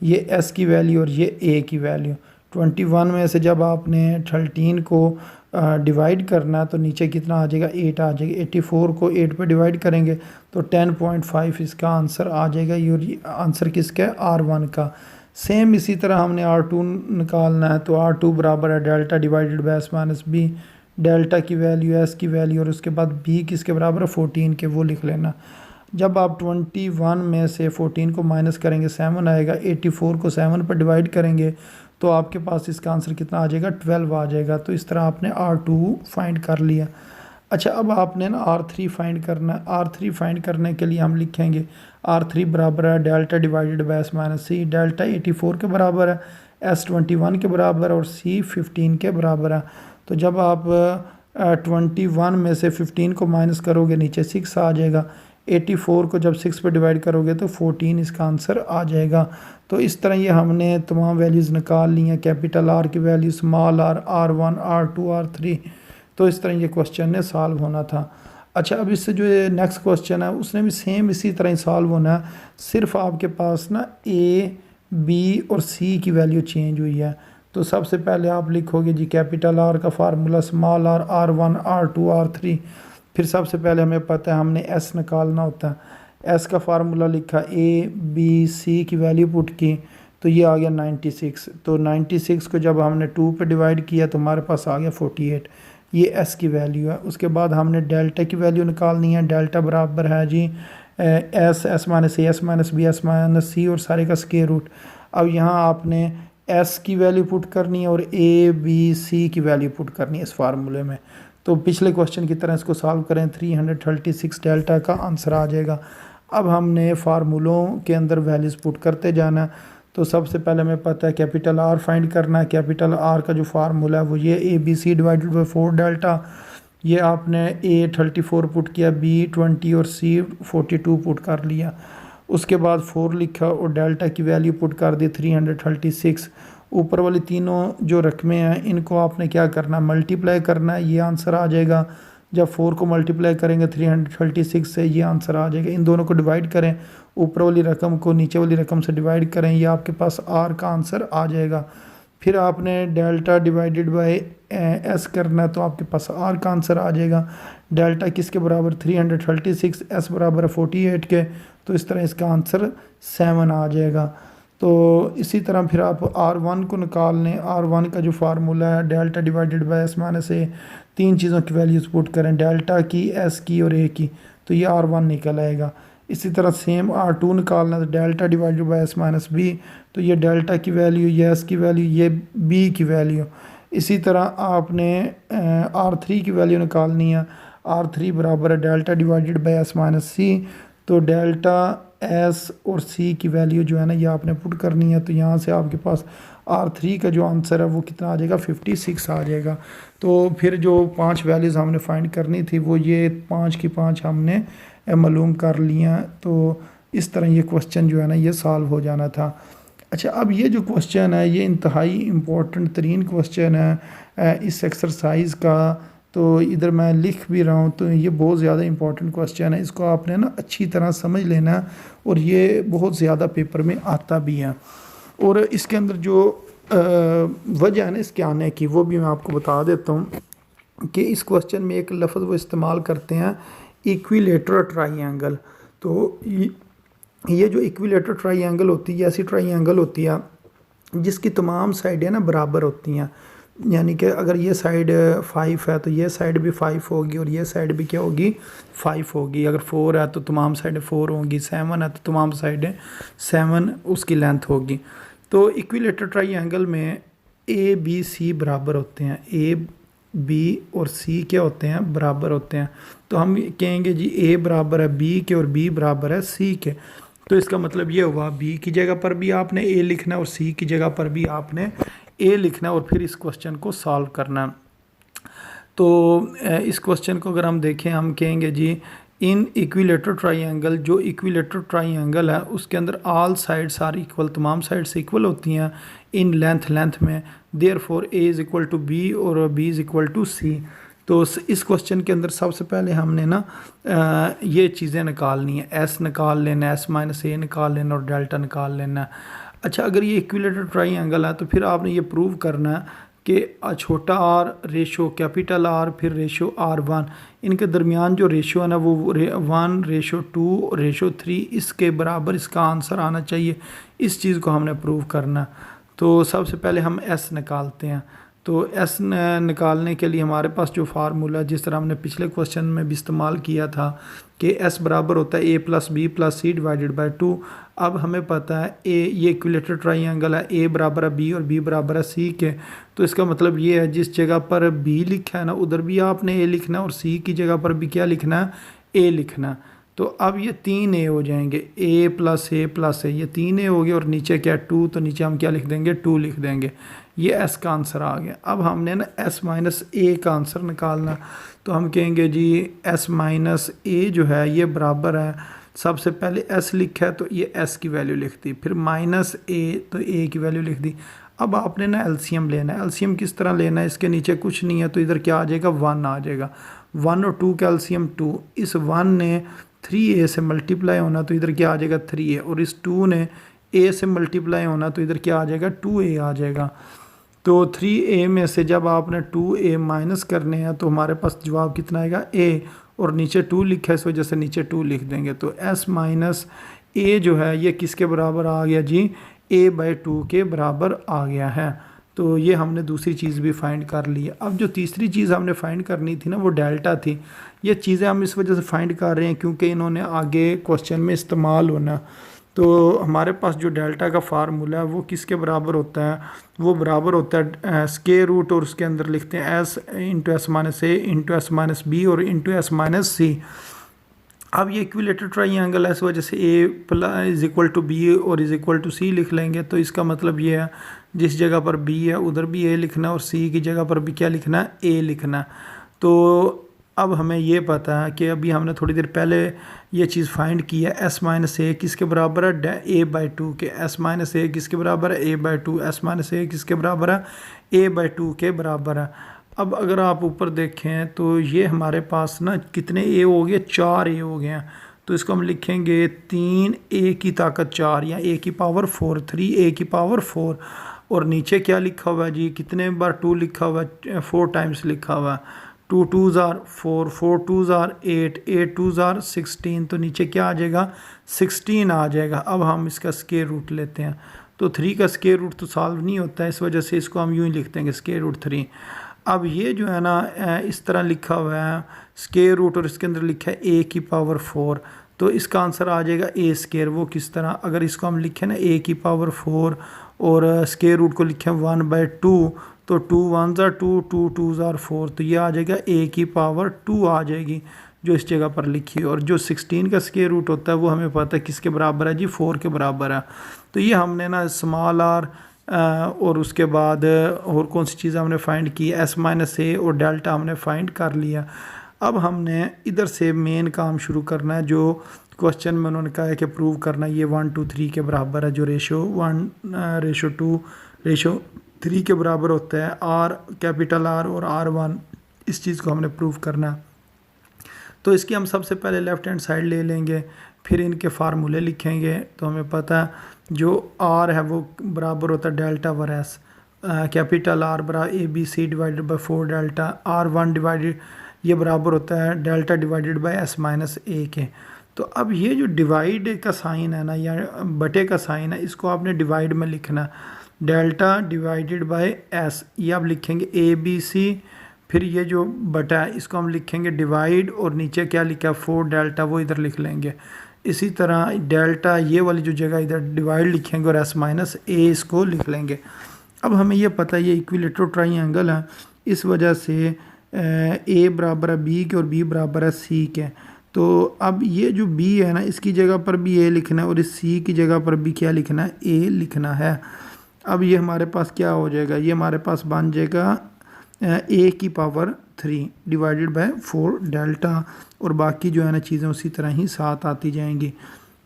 ये एस की वैल्यू और ये ए की वैल्यू। 21 में से जब आपने 13 को डिवाइड करना तो नीचे कितना आ जाएगा 8 आ जाएगा। 84 को 8 पे डिवाइड करेंगे तो 10.5 इसका आंसर आ जाएगा। ये आंसर किसका है R1 का। सेम इसी तरह हमने R2 निकालना है। तो R2 बराबर है delta divided by S minus B, delta की वैल्यू, एस की वैल्यू और उसके बाद बी किसके बराबर है 14 के, वो लिख लेना। जब आप 21 में से 14 को माइनस करेंगे 7 आएगा, 84 को 7 पर डिवाइड करेंगे तो आपके पास इसका आंसर कितना आ जाएगा 12 आ जाएगा। तो इस तरह आपने R2 फाइंड कर लिया। अच्छा, अब आपने ना R3 फाइंड करना है। R3 फाइंड करने के लिए हम लिखेंगे R3 बराबर है delta divided by S minus c. Delta 84 के बराबर है, एस 21 के बराबर है और सी 15 के बराबर है। तो जब आप 21 में से 15 को माइनस करोगे नीचे 6 आ जाएगा। 84 को जब 6 पे डिवाइड करोगे तो 14 इसका आंसर आ जाएगा। तो इस तरह ये हमने तमाम वैल्यूज़ निकाल ली हैं। कैपिटल आर की value, small r, R1, R2, R3। तो इस तरह ये क्वेश्चन ने सॉल्व होना था। अच्छा, अब इससे जो ये नेक्स्ट क्वेश्चन है उसने भी सेम इसी तरह ही सॉल्व होना है, सिर्फ आपके पास ना ए बी और सी की वैल्यू चेंज हुई है। तो सबसे पहले आप लिखोगे जी कैपिटल आर का formula small r, R1 R2 R3। फिर सबसे पहले हमें पता है हमने एस निकालना होता है, एस का फार्मूला लिखा, ए बी सी की वैल्यू पुट की, तो ये आ गया 96। तो 96 को जब हमने 2 पे डिवाइड किया तो हमारे पास आ गया 48। ये एस की वैल्यू है। उसके बाद हमने डेल्टा की वैल्यू निकालनी है। डेल्टा बराबर है जी S, S minus A, S minus B, S minus C और सारे का स्क्वायर रूट। अब यहाँ आपने एस की वैल्यू पुट करनी है और ए बी सी की वैल्यू पुट करनी है इस फार्मूले में। तो पिछले क्वेश्चन की तरह इसको सॉल्व करें, 336 डेल्टा का आंसर आ जाएगा। अब हमने फार्मूलों के अंदर वैल्यूज़ पुट करते जाना। तो सबसे पहले हमें पता है कैपिटल आर फाइंड करना है। कैपिटल आर का जो फार्मूला है वो ये a B C divided by 4 delta. ये आपने ए 34 पुट किया, बी 20 और सी 42 पुट कर लिया। उसके बाद 4 लिखा और डेल्टा की वैल्यू पुट कर दी 336। ऊपर वाली तीनों जो रकमें हैं इनको आपने क्या करना है, मल्टीप्लाई करना है, ये आंसर आ जाएगा। जब 4 को मल्टीप्लाई करेंगे 336 से, ये आंसर आ जाएगा। इन दोनों को डिवाइड करें, ऊपर वाली रकम को नीचे वाली रकम से डिवाइड करें, ये आपके पास आर का आंसर आ जाएगा। फिर आपने डेल्टा डिवाइडेड बाय एस करना है तो आपके पास आर का आंसर आ जाएगा। डेल्टा किसके बराबर, 336, एस बराबर है 48 के, तो इस तरह इसका आंसर 7 आ जाएगा। तो इसी तरह फिर आप R1 को निकाल लें। R1 का जो फार्मूला है delta divided by S minus A, तीन चीज़ों की वैल्यूज पुट करें, डेल्टा की, एस की और ए की, तो ये R1 निकल आएगा। इसी तरह सेम R2 निकालना, तो delta divided by S minus b, तो ये डेल्टा की वैल्यू, ये एस की वैल्यू, ये बी की वैल्यू। इसी तरह आपने R3 की वैल्यू निकालनी है। R3 बराबर है delta divided by S minus C, तो डेल्टा एस और सी की वैल्यू जो है ना ये आपने पुट करनी है। तो यहाँ से आपके पास R3 का जो आंसर है वो कितना आ जाएगा, 56 आ जाएगा। तो फिर जो 5 वैल्यूज़ हमने फाइंड करनी थी वो ये 5 की 5 हमने मालूम कर लिया। तो इस तरह ये क्वेश्चन जो है ना ये सॉल्व हो जाना था। अच्छा, अब ये जो क्वेश्चन है ये इंतहाई इम्पोर्टेंट तरीन क्वेश्चन है इस एक्सरसाइज का। तो इधर मैं लिख भी रहा हूँ, तो ये बहुत ज़्यादा इम्पोर्टेंट क्वेश्चन है, इसको आपने ना अच्छी तरह समझ लेना है और ये बहुत ज़्यादा पेपर में आता भी है। और इसके अंदर जो वजह है ना इसके आने की वो भी मैं आपको बता देता हूँ कि इस क्वेश्चन में एक लफ्ज़ वो इस्तेमाल करते हैं, इक्विलेटरल ट्राइंगल। तो ये जो इक्विलेटरल ट्राइंगल होती है, ऐसी ट्राइंगल होती है जिसकी तमाम साइडें ना बराबर होती हैं। यानी कि अगर ये साइड 5 है तो ये साइड भी 5 होगी और ये साइड भी क्या होगी, 5 होगी। अगर 4 है तो तमाम साइडें 4 होंगी, 7 है तो तमाम साइडें 7 उसकी लेंथ होगी। तो इक्विलेटरल ट्राइंगल में ए बी सी बराबर होते हैं, ए बी और सी क्या होते हैं, बराबर होते हैं। तो हम कहेंगे जी ए बराबर है बी के और बी बराबर है सी के। तो इसका मतलब ये हुआ बी की जगह पर भी आपने ए लिखना और सी की जगह पर भी आपने ए लिखना और फिर इस क्वेश्चन को सॉल्व करना। तो इस क्वेश्चन को अगर हम देखें, हम कहेंगे जी इन इक्विलेटरल ट्राइंगल, जो इक्विलेटरल ट्राइंगल है उसके अंदर ऑल साइड्स आर इक्वल, तमाम साइड्स इक्वल होती हैं इन लेंथ में। Therefore a is equal to B और b is equal to c. तो इस क्वेश्चन के अंदर सबसे पहले हमने ना ये चीज़ें निकालनी है, एस निकाल लेना, एस माइनस ए निकाल लेना और डेल्टा निकाल लेना। अच्छा, अगर ये इक्विलेटरल ट्राइंगल है तो फिर आपने ये प्रूव करना है कि छोटा आर रेशो कैपिटल आर फिर रेशो R1, इनके दरमियान जो रेशो है ना वो 1:2:3 इसके बराबर इसका आंसर आना चाहिए। इस चीज़ को हमने प्रूव करना। तो सबसे पहले हम एस निकालते हैं। तो एस निकालने के लिए हमारे पास जो फार्मूला जिस तरह हमने पिछले क्वेश्चन में भी इस्तेमाल किया था कि एस बराबर होता है A plus B plus C divided by 2। अब हमें पता है ए, ये इक्विलेटरल ट्राइंगल है, ए बराबर है बी और बी बराबर है सी के। तो इसका मतलब ये है जिस जगह पर बी लिखा है ना उधर भी आपने ए लिखना है और सी की जगह पर भी क्या लिखना है, ए लिखना। तो अब ये 3 ए हो जाएंगे, ए प्लस ए प्लस ए, ये 3 ए हो गए और नीचे क्या 2, तो नीचे हम क्या लिख देंगे, 2 लिख देंगे। ये एस का आंसर आ गया। अब हमने ना एस माइनस ए का आंसर निकालना। तो हम कहेंगे जी एस माइनस ए जो है ये बराबर है, सबसे पहले एस लिखा है तो ये एस की वैल्यू लिख दी, फिर माइनस ए तो ए की वैल्यू लिख दी। अब आपने ना एलसीएम लेना है। एलसीएम किस तरह लेना है, इसके नीचे कुछ नहीं है तो इधर क्या आ जाएगा, 1 आ जाएगा। 1 और 2 कैल्शियम 2, इस 1 ने 3a से मल्टीप्लाई होना तो इधर क्या आ जाएगा 3a, और इस 2 ने a से मल्टीप्लाई होना तो इधर क्या आ जाएगा 2a आ जाएगा। तो 3a में से जब आपने 2a माइनस करने हैं तो हमारे पास जवाब कितना आएगा a, और नीचे 2 लिखा है इस वजह से नीचे 2 लिख देंगे। तो s माइनस a जो है ये किसके बराबर आ गया जी, a/2 के बराबर आ गया है। तो ये हमने दूसरी चीज़ भी फाइंड कर ली है। अब जो तीसरी चीज़ हमने फाइंड करनी थी ना वो डेल्टा थी। ये चीज़ें हम इस वजह से फाइंड कर रहे हैं क्योंकि इन्होंने आगे क्वेश्चन में इस्तेमाल होना। तो हमारे पास जो डेल्टा का फार्मूला है वो किसके बराबर होता है, वो बराबर होता है स्क्वायर रूट, और उसके अंदर लिखते हैं S into S minus A into S minus B और इंटू एस माइनस सी। अब ये इक्विलेटरल ट्राइंगल है, इस वजह से A plus is equal to B और इज इक्वल टू सी लिख लेंगे। तो इसका मतलब ये है जिस जगह पर बी है उधर भी ए लिखना और सी की जगह पर भी क्या लिखना है, ए लिखना। तो अब हमें ये पता है कि अभी हमने थोड़ी देर पहले ये चीज़ फाइंड की है, एस माइनस ए किसके बराबर है, a/2 के। एस माइनस ए किसके बराबर है, a/2। एस माइनस ए किसके बराबर है, a/2 के बराबर है। अब अगर आप ऊपर देखें तो ये हमारे पास ना कितने ए हो गए, 4 ए हो गए हैं। तो इसको हम लिखेंगे 3a की ताकत 4 या a की पावर 4, 3a की पावर 4। और नीचे क्या लिखा हुआ है जी, कितने बार 2 लिखा हुआ है, 4 टाइम्स लिखा हुआ है। 2 2s are 4, 4 2s are 8, 8 2s are 16। तो नीचे क्या आ जाएगा, 16 आ जाएगा। अब हम इसका स्क्वायर रूट लेते हैं। तो 3 का स्क्वायर रूट तो सॉल्व नहीं होता है, इस वजह से इसको हम यूँ ही लिख देंगे स्क्वायर रूट 3। अब ये जो है ना इस तरह लिखा हुआ है स्क्वायर रूट और इसके अंदर लिखा है a की पावर 4। तो इसका आंसर आ जाएगा a स्क्वायर। वो किस तरह, अगर इसको हम लिखें ना a की पावर 4 और स्क्वायर रूट को लिखें 1/2, तो 2 1s are 2, 2 2s are 4। तो ये आ जाएगा a की पावर 2 आ जाएगी जो इस जगह पर लिखी है। और जो 16 का स्क्वायर रूट होता है वो हमें पता है किसके बराबर है जी, 4 के बराबर है। तो ये हमने ना स्मॉल आर और उसके बाद और कौन सी चीज़ हमने फाइंड की, एस माइनस ए और डेल्टा हमने फाइंड कर लिया। अब हमने इधर से मेन काम शुरू करना है जो क्वेश्चन में उन्होंने कहा है कि प्रूव करना है। ये 1 2 3 के बराबर है, जो रेशो 1:2 रेशो 3 के बराबर होता है। आर कैपिटल आर और R1, इस चीज़ को हमने प्रूव करना है। तो इसकी हम सबसे पहले लेफ़्ट हैंड साइड ले लेंगे, फिर इनके फार्मूले लिखेंगे। तो हमें पता है जो आर है वो बराबर होता है delta over S, capital R बराबर ABC divided by 4 delta. R1 divided ये बराबर होता है delta divided by S minus A के। तो अब ये जो डिवाइड का साइन है ना या बटे का साइन है, इसको आपने डिवाइड में लिखना, डेल्टा डिवाइडेड बाई एस, ये आप लिखेंगे ABC। फिर ये जो बटा है इसको हम लिखेंगे डिवाइड, और नीचे क्या लिखा है 4 डेल्टा, वो इधर लिख लेंगे। इसी तरह डेल्टा ये वाली जो जगह इधर डिवाइड लिखेंगे और एस माइनस ए इसको लिख लेंगे। अब हमें ये पता है ये इक्विलेटरल ट्राइंगल है, इस वजह से ए बराबर है बी के और बी बराबर है सी के। तो अब ये जो बी है ना इसकी जगह पर भी ए लिखना है और इस सी की जगह पर भी क्या लिखना है, ए लिखना है। अब ये हमारे पास क्या हो जाएगा, ये हमारे पास बन जाएगा a की पावर 3 डिवाइडेड बाय 4 डेल्टा, और बाकी जो है ना चीज़ें उसी तरह ही साथ आती जाएंगी।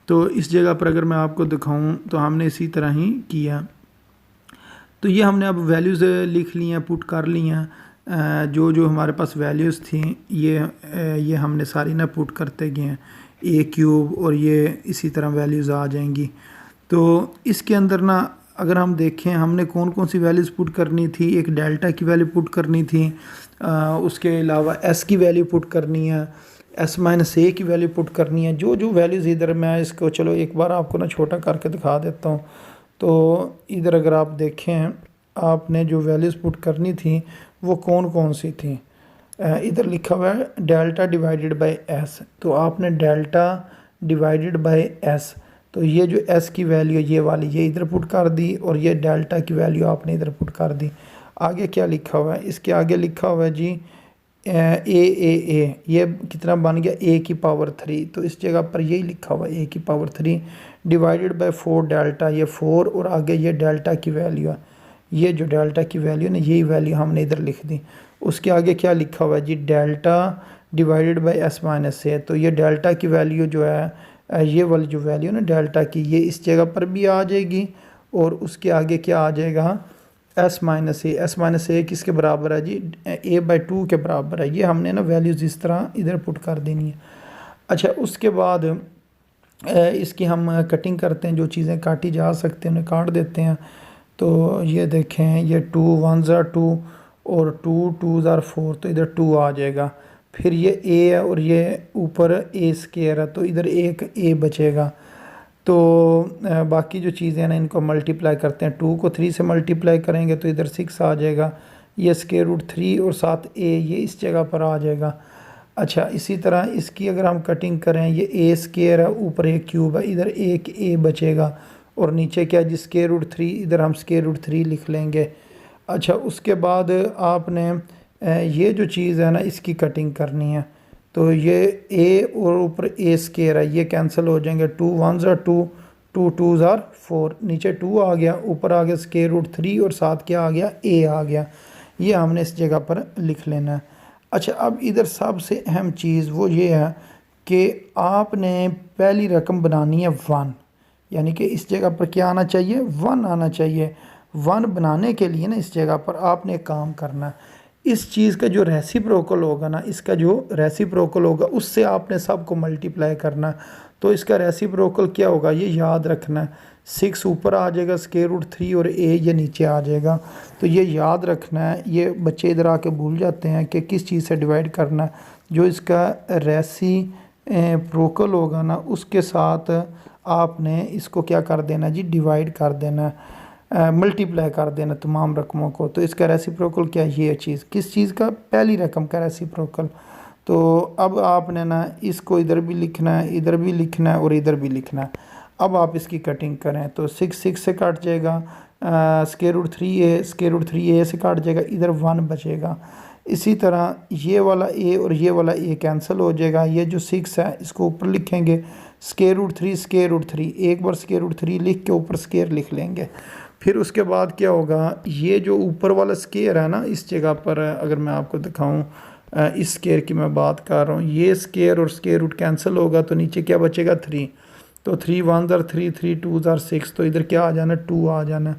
तो इस जगह पर अगर मैं आपको दिखाऊं तो हमने इसी तरह ही किया। तो ये हमने अब वैल्यूज़ लिख ली हैं, पुट कर ली हैं। जो जो हमारे पास वैल्यूज़ थी ये हमने सारी ना पुट करते गए हैं, a³ और ये इसी तरह वैल्यूज़ आ जाएंगी। तो इसके अंदर ना अगर हम देखें हमने कौन कौन सी वैल्यूज़ पुट करनी थी, एक डेल्टा की वैल्यू पुट करनी थी, उसके अलावा एस की वैल्यू पुट करनी है, एस माइनस ए की वैल्यू पुट करनी है। जो जो वैल्यूज़ इधर मैं इसको चलो एक बार आपको ना छोटा करके दिखा देता हूँ। तो इधर अगर आप देखें आपने जो वैल्यूज़ पुट करनी थी वो कौन कौन सी थी, इधर लिखा हुआ है डेल्टा डिवाइडेड बाई एस। तो आपने डेल्टा डिवाइडेड बाई एस, तो ये जो s की वैल्यू ये वाली ये इधर पुट कर दी और ये डेल्टा की वैल्यू आपने इधर पुट कर दी। आगे क्या लिखा हुआ है, इसके आगे लिखा हुआ है जी a ये कितना बन गया a की पावर 3। तो इस जगह पर यही लिखा हुआ है a की पावर 3 डिवाइडेड बाय 4 डेल्टा, ये 4 और आगे ये डेल्टा की वैल्यू है, ये जो डेल्टा की वैल्यू ना यही वैल्यू हमने इधर लिख दी। उसके आगे क्या लिखा हुआ है जी delta divided by S minus A. तो ये डेल्टा की वैल्यू जो है ये वाली जो वैल्यू ना डेल्टा की ये इस जगह पर भी आ जाएगी और उसके आगे क्या आ जाएगा एस माइनस ए किसके बराबर है जी, a/2 के बराबर है। ये हमने ना वैल्यूज़ इस तरह इधर पुट कर देनी है। अच्छा, उसके बाद इसकी हम कटिंग करते हैं, जो चीज़ें काटी जा सकते हैं उन्हें काट देते हैं। तो ये देखें, ये 2 1 ज़ार 2 और 2 2 ज़ार 4, तो इधर 2 आ जाएगा। फिर ये a है और ये ऊपर a स्क्वायर है, तो इधर एक a बचेगा। तो बाकी जो चीज़ें हैं ना इनको मल्टीप्लाई करते हैं। 2 को 3 से मल्टीप्लाई करेंगे तो इधर 6 आ जाएगा। ये स्क्वायर रूट 3 और साथ a ये इस जगह पर आ जाएगा। अच्छा, इसी तरह इसकी अगर हम कटिंग करें, ये a स्क्वायर है, ऊपर एक क्यूब है, इधर एक a बचेगा और नीचे क्या है जी, स्क्वायर रूट 3, इधर हम स्क्वायर रूट 3 लिख लेंगे। अच्छा, उसके बाद आपने ये जो चीज़ है ना इसकी कटिंग करनी है। तो ये a और ऊपर a स्क्वायर है, ये कैंसिल हो जाएंगे। 2 1 ज़ार 2, 2 2 ज़ार 4, नीचे 2 आ गया, ऊपर आ गया स्क्वायर रूट 3 और साथ क्या आ गया, a आ गया। ये हमने इस जगह पर लिख लेना है। अच्छा, अब इधर सबसे अहम चीज़ वो ये है कि आपने पहली रकम बनानी है 1, यानी कि इस जगह पर क्या आना चाहिए, 1 आना चाहिए। 1 बनाने के लिए ना इस जगह पर आपने एक काम करना है, इस चीज़ का जो रेसिप्रोकल होगा ना, इसका जो रेसिप्रोकल होगा उससे आपने सबको मल्टीप्लाई करना है। तो इसका रेसिप्रोकल क्या होगा ये याद रखना है। 6 ऊपर आ जाएगा, स्क्वायर रूट 3 और a ये नीचे आ जाएगा। तो ये याद रखना है। ये बच्चे इधर आके भूल जाते हैं कि किस चीज़ से डिवाइड करना है। जो इसका रेसिप्रोकल होगा ना उसके साथ आपने इसको क्या कर देना जी, डिवाइड कर देना, मल्टीप्लाई कर देना तमाम रकमों को। तो इसका रेसिप्रोकल क्या है, ये चीज़ किस चीज़ का, पहली रकम का रेसिप्रोकल। तो अब आपने ना इसको इधर भी लिखना है, इधर भी लिखना है और इधर भी लिखना है। अब आप इसकी कटिंग करें तो 6 6 से काट जाएगा, स्क्वायर रूट 3 से काट जाएगा, इधर 1 बचेगा। इसी तरह ये वाला a और ये वाला a कैंसिल हो जाएगा। ये जो 6 है इसको ऊपर लिखेंगे, स्क्वायर रूट 3 एक बार स्क्वायर रूट 3 लिख के ऊपर स्क्वायर लिख लेंगे। फिर उसके बाद क्या होगा, ये जो ऊपर वाला स्क्वायर है ना इस जगह पर अगर मैं आपको दिखाऊं, इस स्क्वायर की मैं बात कर रहा हूँ, ये स्क्वायर और स्क्वायर रूट कैंसिल होगा तो नीचे क्या बचेगा, 3। तो 3 1 ज़ार 3, 3 2 ज़ार 6, तो इधर क्या आ जाना, 2 आ जाना।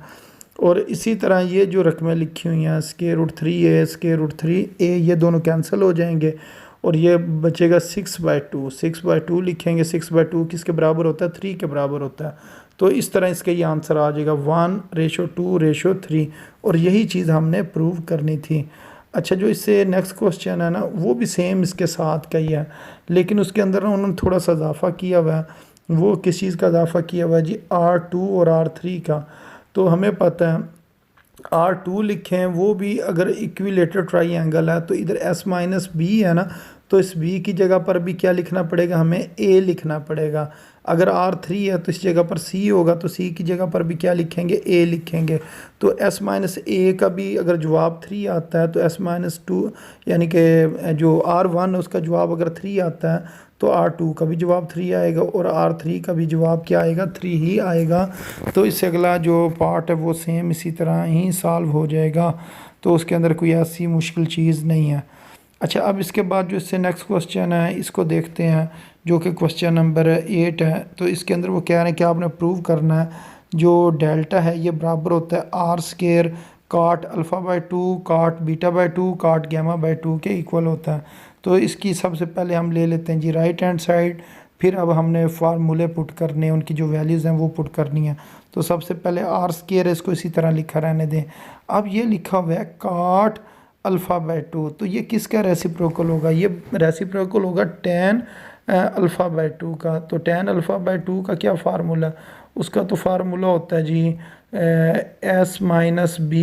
और इसी तरह ये जो रकमें लिखी हुई हैं, square root 3 a square root 3 a ये दोनों कैंसिल हो जाएंगे और ये बचेगा 6/2। 6/2 लिखेंगे, 6/2 किसके बराबर होता है, 3 के बराबर होता है। तो इस तरह इसका ये आंसर आ जाएगा 1:2:3, और यही चीज़ हमने प्रूव करनी थी। अच्छा, जो इससे नेक्स्ट क्वेश्चन है ना वो भी सेम इसके साथ का ही है, लेकिन उसके अंदर ना उन्होंने थोड़ा सा इजाफा किया हुआ है। वो किस चीज़ का इजाफा किया हुआ है जी, R2 और R3 का। तो हमें पता है R2 लिखें, वो भी अगर इक्विलेटरल ट्राइंगल है तो इधर S-B है ना, तो इस B की जगह पर भी क्या लिखना पड़ेगा, हमें A लिखना पड़ेगा। अगर R3 है तो इस जगह पर C होगा, तो C की जगह पर भी क्या लिखेंगे, A लिखेंगे। तो S-A का भी अगर जवाब 3 आता है तो S-2 यानी कि जो R1 है उसका जवाब अगर 3 आता है तो R2 का भी जवाब 3 आएगा और R3 का भी जवाब क्या आएगा, 3 ही आएगा। तो इससे अगला जो पार्ट है वो सेम इसी तरह ही सॉल्व हो जाएगा। तो उसके अंदर कोई ऐसी मुश्किल चीज़ नहीं है। अच्छा, अब इसके बाद जो इससे नेक्स्ट क्वेश्चन है इसको देखते हैं, जो कि क्वेश्चन नंबर 8 है। तो इसके अंदर वो कह रहे हैं कि आपने प्रूव करना है जो डेल्टा है ये बराबर होता है R² cot α/2 cot β/2 cot γ/2 के इक्वल होता है। तो इसकी सबसे पहले हम ले लेते हैं जी राइट हैंड साइड, फिर अब हमने फार्मूले पुट करने, उनकी जो वैल्यूज़ हैं वो पुट करनी है। तो सबसे पहले R² है, इसको इसी तरह लिखा रहने दें। अब ये लिखा हुआ है cot α/2, तो ये किसका रेसिप्रोकल होगा, ये रेसिप्रोकल होगा tan α/2 का। तो tan α/2 का क्या फार्मूला, उसका तो फार्मूला होता है जी S-B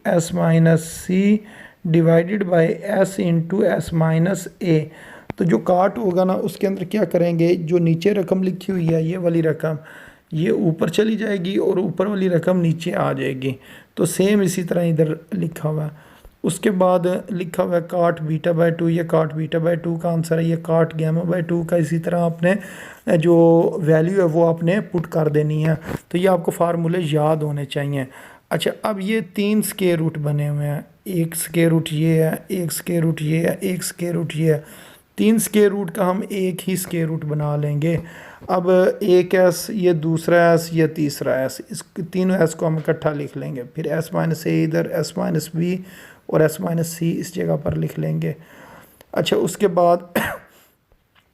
S-C divided by S into S-A। तो जो काट होगा ना उसके अंदर क्या करेंगे, जो नीचे रकम लिखी हुई है ये वाली रकम ये ऊपर चली जाएगी और ऊपर वाली रकम नीचे आ जाएगी। तो सेम इसी तरह इधर लिखा हुआ है। उसके बाद लिखा हुआ है cot β/2, ये cot β/2 का आंसर है, ये cot γ/2 का। इसी तरह आपने जो वैल्यू है वो आपने पुट कर देनी है। तो ये आपको फार्मूले याद होने चाहिए। अच्छा, अब ये 3 स्क्वायर रूट बने हुए हैं, एक स्क्वायर रूट ये है, एक स्क्वायर रूट ये है, एक स्क्वायर रूट ये है। 3 स्क्वायर रूट का हम एक ही स्क्वायर रूट बना लेंगे। अब एक एस, ये दूसरा एस, ये तीसरा एस, इस तीनों एस को हम इकट्ठा लिख लेंगे। फिर एस माइनस ए इधर, एस माइनस बी और एस माइनस सी इस जगह पर लिख लेंगे। अच्छा, उसके बाद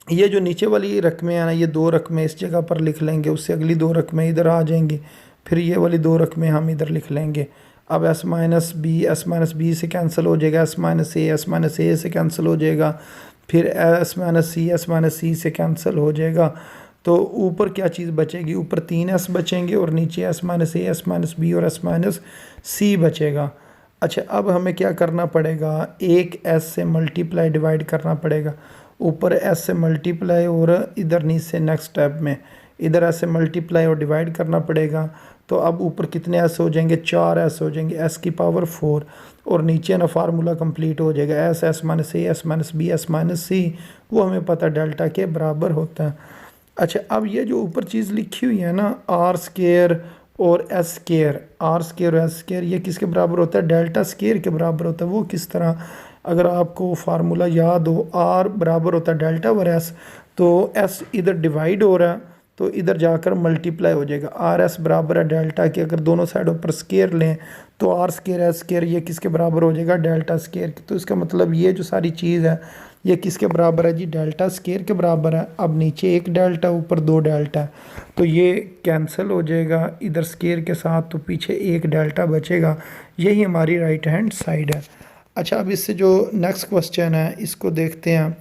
ये जो नीचे वाली रकमें हैं ना, ये दो रकमें इस जगह पर लिख लेंगे, उससे अगली दो रकमें इधर आ जाएंगी, फिर ये वाली दो रकमें हम इधर लिख लेंगे। अब एस माइनस बी से कैंसिल हो जाएगा, एस माइनस ए से कैंसिल हो जाएगा, फिर एस माइनस सी से कैंसिल हो जाएगा। तो ऊपर क्या चीज़ बचेगी? ऊपर तीन एस बचेंगे और नीचे एस माइनस बी और एस माइनस सी बचेगा। अच्छा, अब हमें क्या करना पड़ेगा? एक एस से मल्टीप्लाई डिवाइड करना पड़ेगा। ऊपर एस से मल्टीप्लाई और इधर नीचे से नेक्स्ट स्टेप में इधर एस से मल्टीप्लाई और डिवाइड करना पड़ेगा। तो अब ऊपर कितने एस हो जाएंगे? 4 एस हो जाएंगे, एस की पावर 4, और नीचे ना फार्मूला कंप्लीट हो जाएगा। S minus A, S minus B, S minus C, वो हमें पता डेल्टा के बराबर होता है। अच्छा, अब ये जो ऊपर चीज़ लिखी हुई है ना, आर स्केयर और एस स्केयर, आर स्केयर और एस स्केयर, ये किसके बराबर होता है? डेल्टा स्केयर के बराबर होता है। वो किस तरह? अगर आपको फार्मूला याद हो, आर बराबर होता है डेल्टा वर एस, तो एस इधर डिवाइड हो रहा है तो इधर जाकर मल्टीप्लाई हो जाएगा। आर एस बराबर है डेल्टा के, अगर दोनों साइडों पर स्केयर लें तो आर स्केयर एस स्केयर ये किसके बराबर हो जाएगा? डेल्टा स्केयर के। तो इसका मतलब ये जो सारी चीज़ है ये किसके बराबर है जी? डेल्टा स्केयर के बराबर है। अब नीचे एक डेल्टा, ऊपर दो डेल्टा है, तो ये कैंसिल हो जाएगा इधर स्केयर के साथ, तो पीछे एक डेल्टा बचेगा। यही हमारी राइट हैंड साइड है। अच्छा, अब इससे जो नेक्स्ट क्वेश्चन है इसको देखते हैं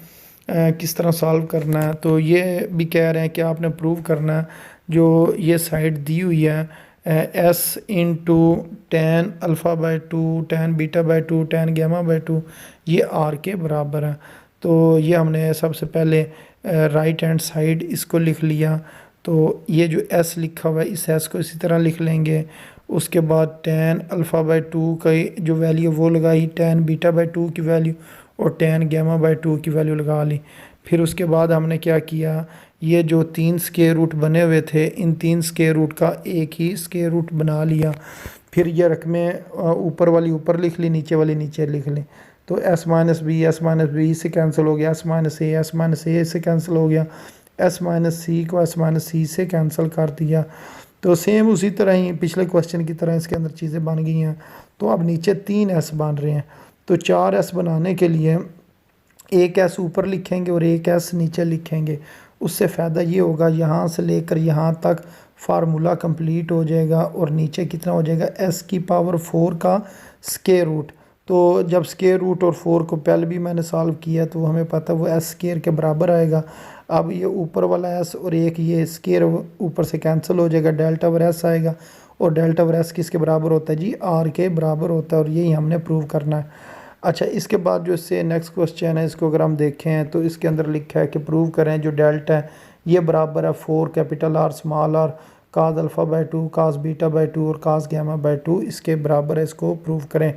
किस तरह सॉल्व करना है। तो ये भी कह रहे हैं कि आपने प्रूव करना है जो ये साइड दी हुई है, s into tan alpha by two, tan beta by two, tan gamma by two, ये आर के बराबर है। तो ये हमने सबसे पहले राइट हैंड साइड इसको लिख लिया। तो ये जो एस लिखा हुआ है इस एस को इसी तरह लिख लेंगे। उसके बाद टेन अल्फ़ा बाई टू का जो वैल्यू वो लगाई, टेन बीटा बाई टू की वैल्यू और टेन गैमा बाई टू की वैल्यू लगा ली। फिर उसके बाद हमने क्या किया, ये जो तीन स्क्वायर रूट बने हुए थे इन तीन स्क्वायर रूट का एक ही स्क्वायर रूट बना लिया। फिर ये रकमें ऊपर वाली ऊपर लिख ली, नीचे वाली नीचे लिख ली। तो एस माइनस बी से कैंसिल हो गया, एस माइनस ए से कैंसिल हो गया, एस माइनस सी को एस माइनस सी से कैंसिल कर दिया। तो सेम उसी तरह ही पिछले क्वेश्चन की तरह इसके अंदर चीज़ें बन गई हैं। तो अब नीचे तीन एस बन रहे हैं, तो चार एस बनाने के लिए एक एस ऊपर लिखेंगे और एक एस नीचे लिखेंगे। उससे फ़ायदा ये होगा यहाँ से लेकर यहाँ तक फार्मूला कंप्लीट हो जाएगा और नीचे कितना हो जाएगा? एस की पावर 4 का स्क्वायर रूट। तो जब स्क्वायर रूट और 4 को पहले भी मैंने सॉल्व किया तो हमें पता वो एस स्क्वायर के बराबर आएगा। अब ये ऊपर वाला एस और एक ये स्क्वायर ऊपर से कैंसिल हो जाएगा, डेल्टा वर एस आएगा, और डेल्टा वर एस किसके बराबर होता है जी? आर के बराबर होता है, और यही हमने प्रूव करना है। अच्छा, इसके बाद जो इससे नेक्स्ट क्वेश्चन है इसको अगर हम देखें तो इसके अंदर लिखा है कि प्रूव करें जो डेल्टा है ये बराबर है 4 capital R small r cos alpha by two, cos beta by two और काज गैमा बाई टू, इसके बराबर है, इसको प्रूव करें।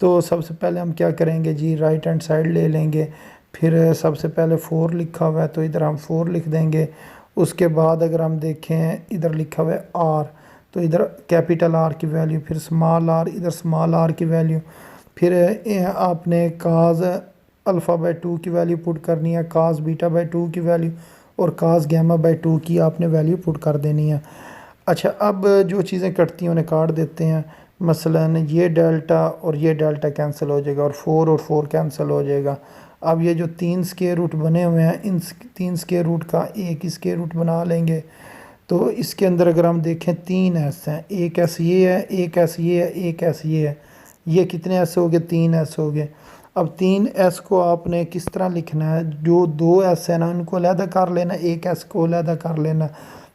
तो सबसे पहले हम क्या करेंगे जी? राइट हैंड साइड ले लेंगे। फिर सबसे पहले 4 लिखा हुआ है तो इधर हम 4 लिख देंगे। उसके बाद अगर हम देखें इधर लिखा हुआ है आर, तो इधर कैपिटल आर की वैल्यू, फिर स्मॉल आर, इधर स्मॉल आर की वैल्यू, फिर आपने काज अल्फ़ा बाई टू की वैल्यू पुट करनी है, काज बीटा बाई टू की वैल्यू और काज गैमा बाई टू की आपने वैल्यू पुट कर देनी है। अच्छा, अब जो चीज़ें कटती हैं उन्हें काट देते हैं। मसलन ये डेल्टा और ये डेल्टा कैंसिल हो जाएगा और 4 और 4 कैंसिल हो जाएगा। अब ये जो तीन स्क्वायर रूट बने हुए हैं इन तीन स्क्वायर रूट का एक स्क्वायर रूट बना लेंगे। तो इसके अंदर अगर हम देखें तीन एस हैं, एक एस ये है, एक एस ये है, एक एस ये है। ये कितने एस हो गए? 3 एस हो गए। अब 3 एस को आपने किस तरह लिखना है? जो 2 एस है ना उनको अलहदा कर लेना, एक एस को अलहदा कर लेना।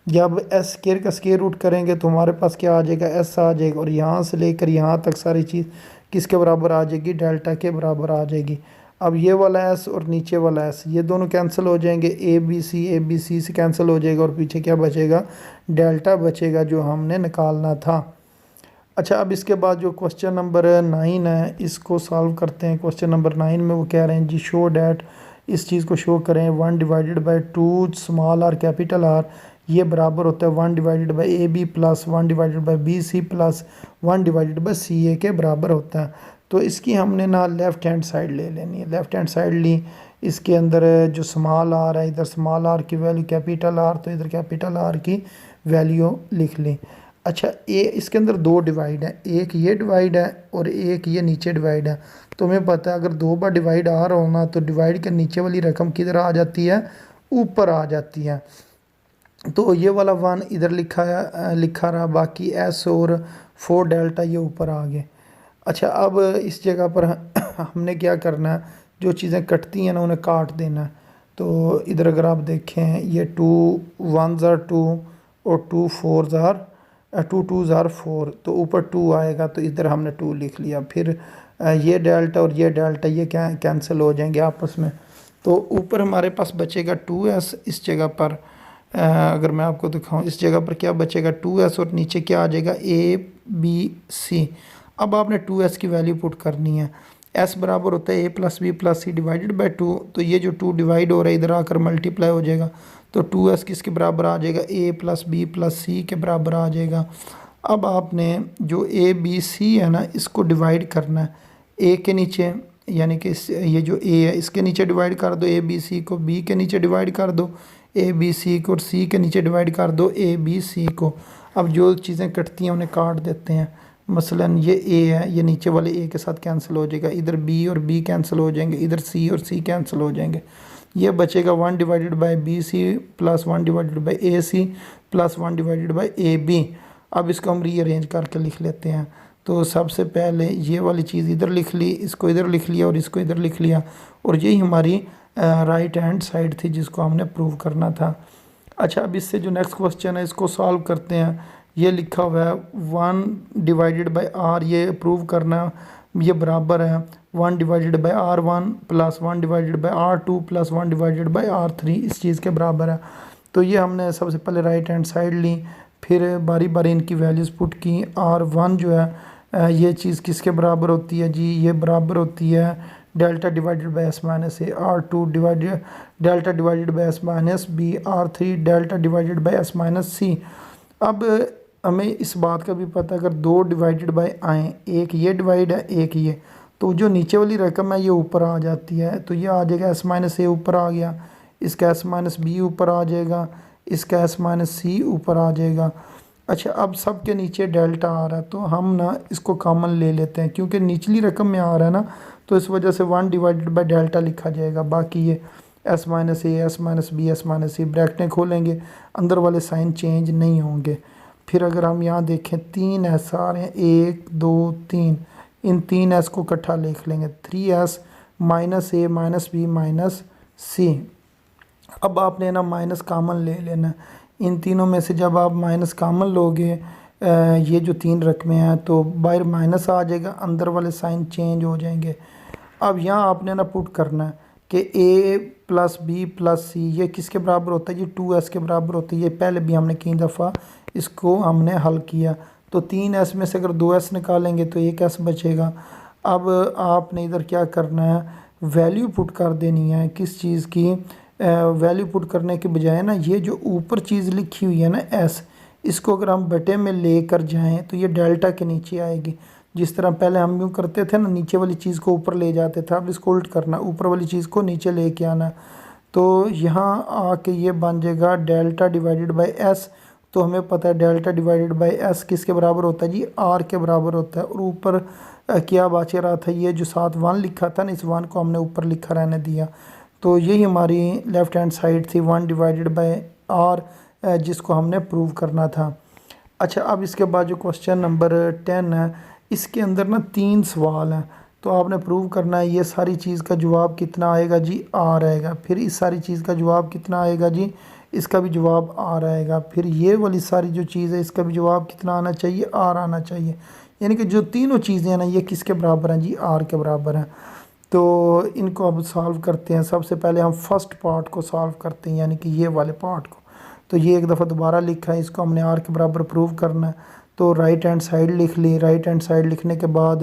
जब एस स्क्वायर का स्क्वायर रूट करेंगे तो हमारे पास क्या आ जाएगा? एस आ जाएगा, और यहाँ से लेकर यहाँ तक सारी चीज़ किसके बराबर आ जाएगी? डेल्टा के बराबर आ जाएगी। अब ये वाला एस और नीचे वाला एस ये दोनों कैंसिल हो जाएंगे, ए बी सी से कैंसिल हो जाएगा और पीछे क्या बचेगा? डेल्टा बचेगा जो हमने निकालना था। अच्छा, अब इसके बाद जो क्वेश्चन नंबर 9 है इसको सॉल्व करते हैं। क्वेश्चन नंबर 9 में वो कह रहे हैं जी शो डैट, इस चीज़ को शो करें 1 divided by 2 small R capital R ये बराबर होता है 1 divided by A B plus 1 divided by B C plus 1 divided by C A के बराबर होता है। तो इसकी हमने ना लेफ़्ट हैंड साइड ले लेनी है। लेफ़्ट हैंड साइड ली, इसके अंदर जो स्मॉल आर है, इधर स्मॉल आर की वैल्यू कैपिटल आर, तो इधर कैपिटल आर की वैल्यू लिख ली। अच्छा, ए इसके अंदर दो डिवाइड है, एक ये डिवाइड है और एक ये नीचे डिवाइड है। तो हमें पता है अगर दो बार डिवाइड आ रहा होना तो डिवाइड के नीचे वाली रकम किधर आ जाती है, ऊपर आ जाती है। तो ये वाला वन इधर लिखा रहा, बाकी एस और 4 डेल्टा ये ऊपर आ गए। अच्छा, अब इस जगह पर हमने क्या करना है, जो चीज़ें कटती हैं ना उन्हें काट देना है। तो इधर अगर आप देखें, ये 2 1 ज़ार 2 और 2 4 ज़ार 2 2 ज़ार 4, तो ऊपर 2 आएगा तो इधर हमने 2 लिख लिया। फिर ये डेल्टा और ये डेल्टा ये क्या कैंसिल हो जाएंगे आपस में। तो ऊपर हमारे पास बचेगा 2s, इस जगह पर अगर मैं आपको दिखाऊं, इस जगह पर क्या बचेगा 2s और नीचे क्या आ जाएगा ABC। अब आपने 2s की वैल्यू पुट करनी है। s बराबर होता है a plus B plus C divided by 2, तो ये जो 2 डिवाइड हो रहा है इधर आकर मल्टीप्लाई हो जाएगा, तो 2s किसके बराबर आ जाएगा, a प्लस बी प्लस सी के बराबर आ जाएगा। अब आपने जो a b c है ना इसको डिवाइड करना है a के नीचे, यानी कि ये जो a है इसके नीचे डिवाइड कर दो a b c को, b के नीचे डिवाइड कर दो a b c को, और c के नीचे डिवाइड कर दो a b c को। अब जो चीज़ें कटती हैं उन्हें काट देते हैं। मसलन ये a है, ये नीचे वाले a के साथ कैंसिल हो जाएगा, इधर b और b कैंसिल हो जाएंगे, इधर c और c कैंसिल हो जाएंगे। ये बचेगा 1 divided by B C plus 1 divided by a c plus 1 divided by A b. अब इसको हम रीअरेंज करके लिख लेते हैं। तो सबसे पहले ये वाली चीज़ इधर लिख ली, इसको इधर लिख लिया और इसको इधर लिख लिया, और यही हमारी राइट हैंड साइड थी जिसको हमने प्रूव करना था। अच्छा, अब इससे जो नेक्स्ट क्वेश्चन है इसको सॉल्व करते हैं। ये लिखा हुआ है 1 डिवाइडेड बाई आर, ये प्रूव करना, ये बराबर है 1 divided by R1 plus 1 divided by R2 plus 1 divided by R3 इस चीज़ के बराबर है। तो ये हमने सबसे पहले राइट हैंड साइड ली, फिर बारी बारी इनकी वैल्यूज़ पुट की। R1 जो है ये चीज़ किसके बराबर होती है जी, ये बराबर होती है delta divided by S minus A. R2 divided delta divided by S minus B. R3 delta divided by S minus C. अब हमें इस बात का भी पता है अगर दो डिवाइडेड बाई आए, एक ये डिवाइड है एक ये, तो जो नीचे वाली रकम है ये ऊपर आ जाती है, तो ये आ जाएगा एस माइनस ए ऊपर आ गया, इसका एस माइनस बी ऊपर आ जाएगा, इसका एस माइनस सी ऊपर आ जाएगा। अच्छा, अब सब के नीचे डेल्टा आ रहा है तो हम ना इसको कॉमन ले लेते हैं, क्योंकि निचली रकम में आ रहा है ना, तो इस वजह से 1 डिवाइडेड बाई डेल्टा लिखा जाएगा। बाकी ये S minus A S minus B S minus C, ब्रैकेटें खोलेंगे, अंदर वाले साइन चेंज नहीं होंगे। फिर अगर हम यहाँ देखें 3 एस आ रहे हैं, 1 2 3, इन 3 एस को इकट्ठा लिख लेंगे, 3s माइनस ए माइनस बी माइनस सी। अब आपने ना माइनस कॉमन ले लेना, इन तीनों में से जब आप माइनस कॉमन लोगे, ये जो 3 रकमें हैं तो बाहर माइनस आ जाएगा, अंदर वाले साइन चेंज हो जाएंगे। अब यहाँ आपने ना पुट करना है कि a प्लस बी प्लस सी ये किसके बराबर होता है, ये 2s के बराबर होता है। ये पहले भी हमने कई दफ़ा इसको हमने हल किया, तो 3s में से अगर 2s निकालेंगे तो 1s बचेगा। अब आपने इधर क्या करना है, वैल्यू पुट कर देनी है, किस चीज़ की वैल्यू पुट करने के बजाय ना ये जो ऊपर चीज़ लिखी हुई है ना s, इसको अगर हम बटे में लेकर जाएं तो ये डेल्टा के नीचे आएगी। जिस तरह पहले हम यूँ करते थे ना, नीचे वाली चीज़ को ऊपर ले जाते थे, अब इसको उल्ट करना, ऊपर वाली चीज़ को नीचे लेके आना। तो यहाँ आके ये बन जाएगा डेल्टा डिवाइडेड बाई एस। तो हमें पता है डेल्टा डिवाइडेड बाई एस किसके बराबर होता है जी, आर के बराबर होता है। और ऊपर क्या बच रहा था, ये जो साथ 1 लिखा था ना, इस 1 को हमने ऊपर लिखा रहने दिया। तो यही हमारी लेफ़्ट हैंड साइड थी 1 डिवाइडेड बाई आर, जिसको हमने प्रूव करना था। अच्छा, अब इसके बाद जो क्वेश्चन नंबर 10 है, इसके अंदर ना 3 सवाल हैं, तो आपने प्रूव करना है ये सारी चीज़ का जवाब कितना आएगा जी, आर आएगा। फिर इस सारी चीज़ का जवाब कितना आएगा जी, इसका भी जवाब आर आएगा। फिर ये वाली सारी जो चीज़ है इसका भी जवाब कितना आना चाहिए, आर आना चाहिए। यानी कि जो तीनों चीज़ें हैं ना ये किसके बराबर हैं जी, आर के बराबर हैं। तो इनको अब सॉल्व करते हैं। सबसे पहले हम फर्स्ट पार्ट को सॉल्व करते हैं, यानी कि ये वाले पार्ट को। तो ये एक दफ़ा दोबारा लिखा है, इसको हमने आर के बराबर प्रूव करना है। तो राइट हैंड साइड लिख ली, राइट हैंड साइड लिखने के बाद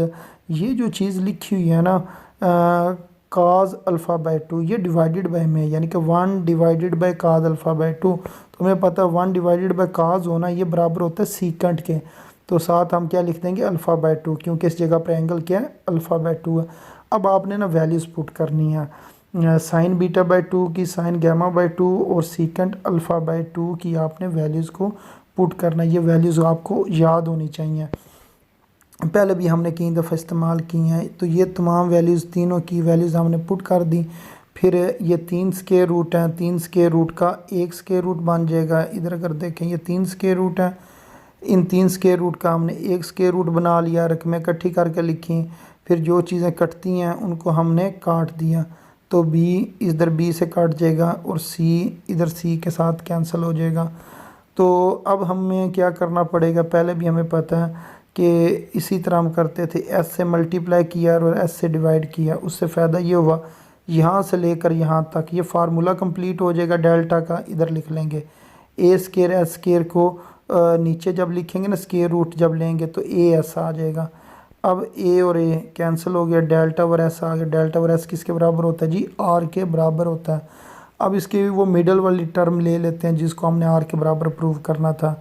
ये जो चीज़ लिखी हुई है ना काज अल्फ़ा बाई 2, ये डिवाइडेड बाई में, यानी कि 1 divided by cause alpha by 2। तो हमें पता है 1 डिवाइडेड बाई काज होना ये बराबर होता है सीकेंट के, तो साथ हम क्या लिख देंगे अल्फ़ा बाई 2, क्योंकि इस जगह पर एंगल क्या है, अल्फ़ा बाई 2 है। अब आपने ना वैल्यूज़ पुट करनी है, साइन बीटा बाई 2 की, साइन गैमा बाई 2 और सीकेंट अल्फ़ा बाई 2 की आपने वैल्यूज़ को पुट करना है। ये वैल्यूज़ आपको याद होनी चाहिए, पहले भी हमने कई दफ़ा इस्तेमाल की हैं। तो ये तमाम वैल्यूज़, तीनों की वैल्यूज़ हमने पुट कर दी। फिर ये 3 स्क्वायर रूट हैं, 3 स्क्वायर रूट का 1 स्क्वायर रूट बन जाएगा। इधर अगर देखें ये 3 स्क्वायर रूट हैं, इन 3 स्क्वायर रूट का हमने 1 स्क्वायर रूट बना लिया, रकमें इकट्ठी करके लिखी। फिर जो चीज़ें कटती हैं उनको हमने काट दिया, तो b इधर b से कट जाएगा और c इधर c के साथ कैंसिल हो जाएगा। तो अब हमें क्या करना पड़ेगा, पहले भी हमें पता है कि इसी तरह हम करते थे, s से मल्टीप्लाई किया और s से डिवाइड किया। उससे फ़ायदा ये हुआ, यहाँ से लेकर यहाँ तक ये फार्मूला कंप्लीट हो जाएगा डेल्टा का। इधर लिख लेंगे a स्क्वायर एस स्क्वायर को नीचे जब लिखेंगे ना, स्क्वायर रूट जब लेंगे तो a s आ जाएगा। अब a और a कैंसिल हो गया, डेल्टा और s आ गया। डेल्टा और s किसके बराबर होता है जी, r के बराबर होता है। अब इसकी वो मिडल वाली टर्म ले लेते हैं जिसको हमने r के बराबर प्रूव करना था।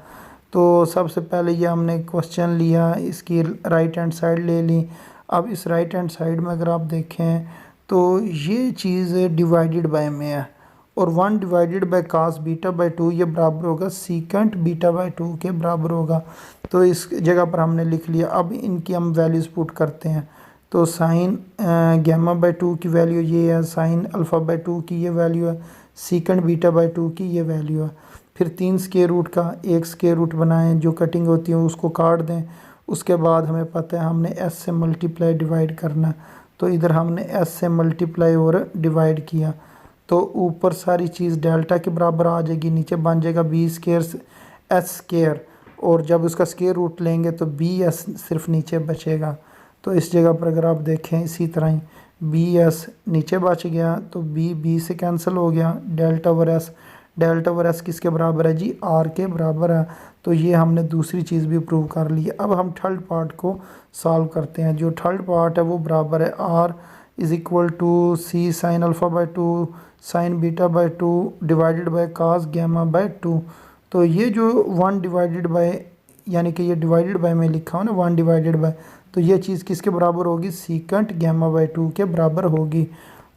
तो सबसे पहले ये हमने क्वेश्चन लिया, इसकी राइट हैंड साइड ले ली। अब इस राइट हैंड साइड में अगर आप देखें तो ये चीज़ डिवाइडेड बाय में है, और 1 divided by cos beta by 2 ये बराबर होगा सीकेंट बीटा बाय 2 के बराबर होगा। तो इस जगह पर हमने लिख लिया। अब इनकी हम वैल्यूज़ पुट करते हैं। तो साइन गैमा बाय 2 की वैल्यू ये है, साइन अल्फ़ा बाय 2 की ये वैल्यू है, सीकेंट बीटा बाय 2 की ये वैल्यू है। फिर 3 स्क्वायर रूट का 1 स्क्वायर रूट बनाएं, जो कटिंग होती है उसको काट दें। उसके बाद हमें पता है हमने s से मल्टीप्लाई डिवाइड करना है, तो इधर हमने s से मल्टीप्लाई और डिवाइड किया। तो ऊपर सारी चीज़ डेल्टा के बराबर आ जाएगी, नीचे बन जाएगा b स्क्वायर s स्क्वायर, और जब उसका स्क्वायर रूट लेंगे तो bs सिर्फ नीचे बचेगा। तो इस जगह पर अगर आप देखें इसी तरह ही bs नीचे बच गया, तो b से कैंसिल हो गया। डेल्टा ओवर s किसके बराबर है जी, r के बराबर है। तो ये हमने दूसरी चीज़ भी प्रूव कर ली है। अब हम थर्ड पार्ट को सॉल्व करते हैं। जो थर्ड पार्ट है वो बराबर है r is equal to c sine alpha by 2 sine beta by 2 divided by cos gamma by 2। तो ये जो 1 डिवाइडेड बाय, यानी कि ये डिवाइडेड बाय में लिखा हो ना 1 डिवाइडेड बाय, तो ये चीज़ किसके बराबर होगी, सीकेंट गैमा बाय 2 के बराबर होगी।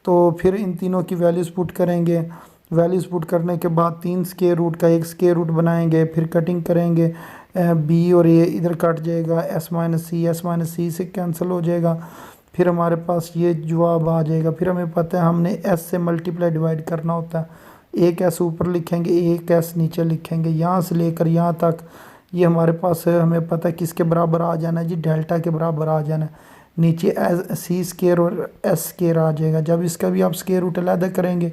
तो फिर इन तीनों की वैल्यूज़ पुट करेंगे। वैल्यूज़ पुट करने के बाद 3 स्क्वायर रूट का 1 स्क्वायर रूट बनाएंगे, फिर कटिंग करेंगे, b और a इधर कट जाएगा, s माइनस सी से कैंसिल हो जाएगा। फिर हमारे पास ये जवाब आ जाएगा। फिर हमें पता है हमने s से मल्टीप्लाई डिवाइड करना होता है, एक s ऊपर लिखेंगे, एक s नीचे लिखेंगे, यहाँ से लेकर यहाँ तक ये हमारे पास है। हमें पता है किसके बराबर आ जाना है जी, डेल्टा के बराबर आ जाना है। नीचे c स्क्वायर और s स्क्वायर आ जाएगा। जब इसका भी आप स्क्वायर रूट अलग करेंगे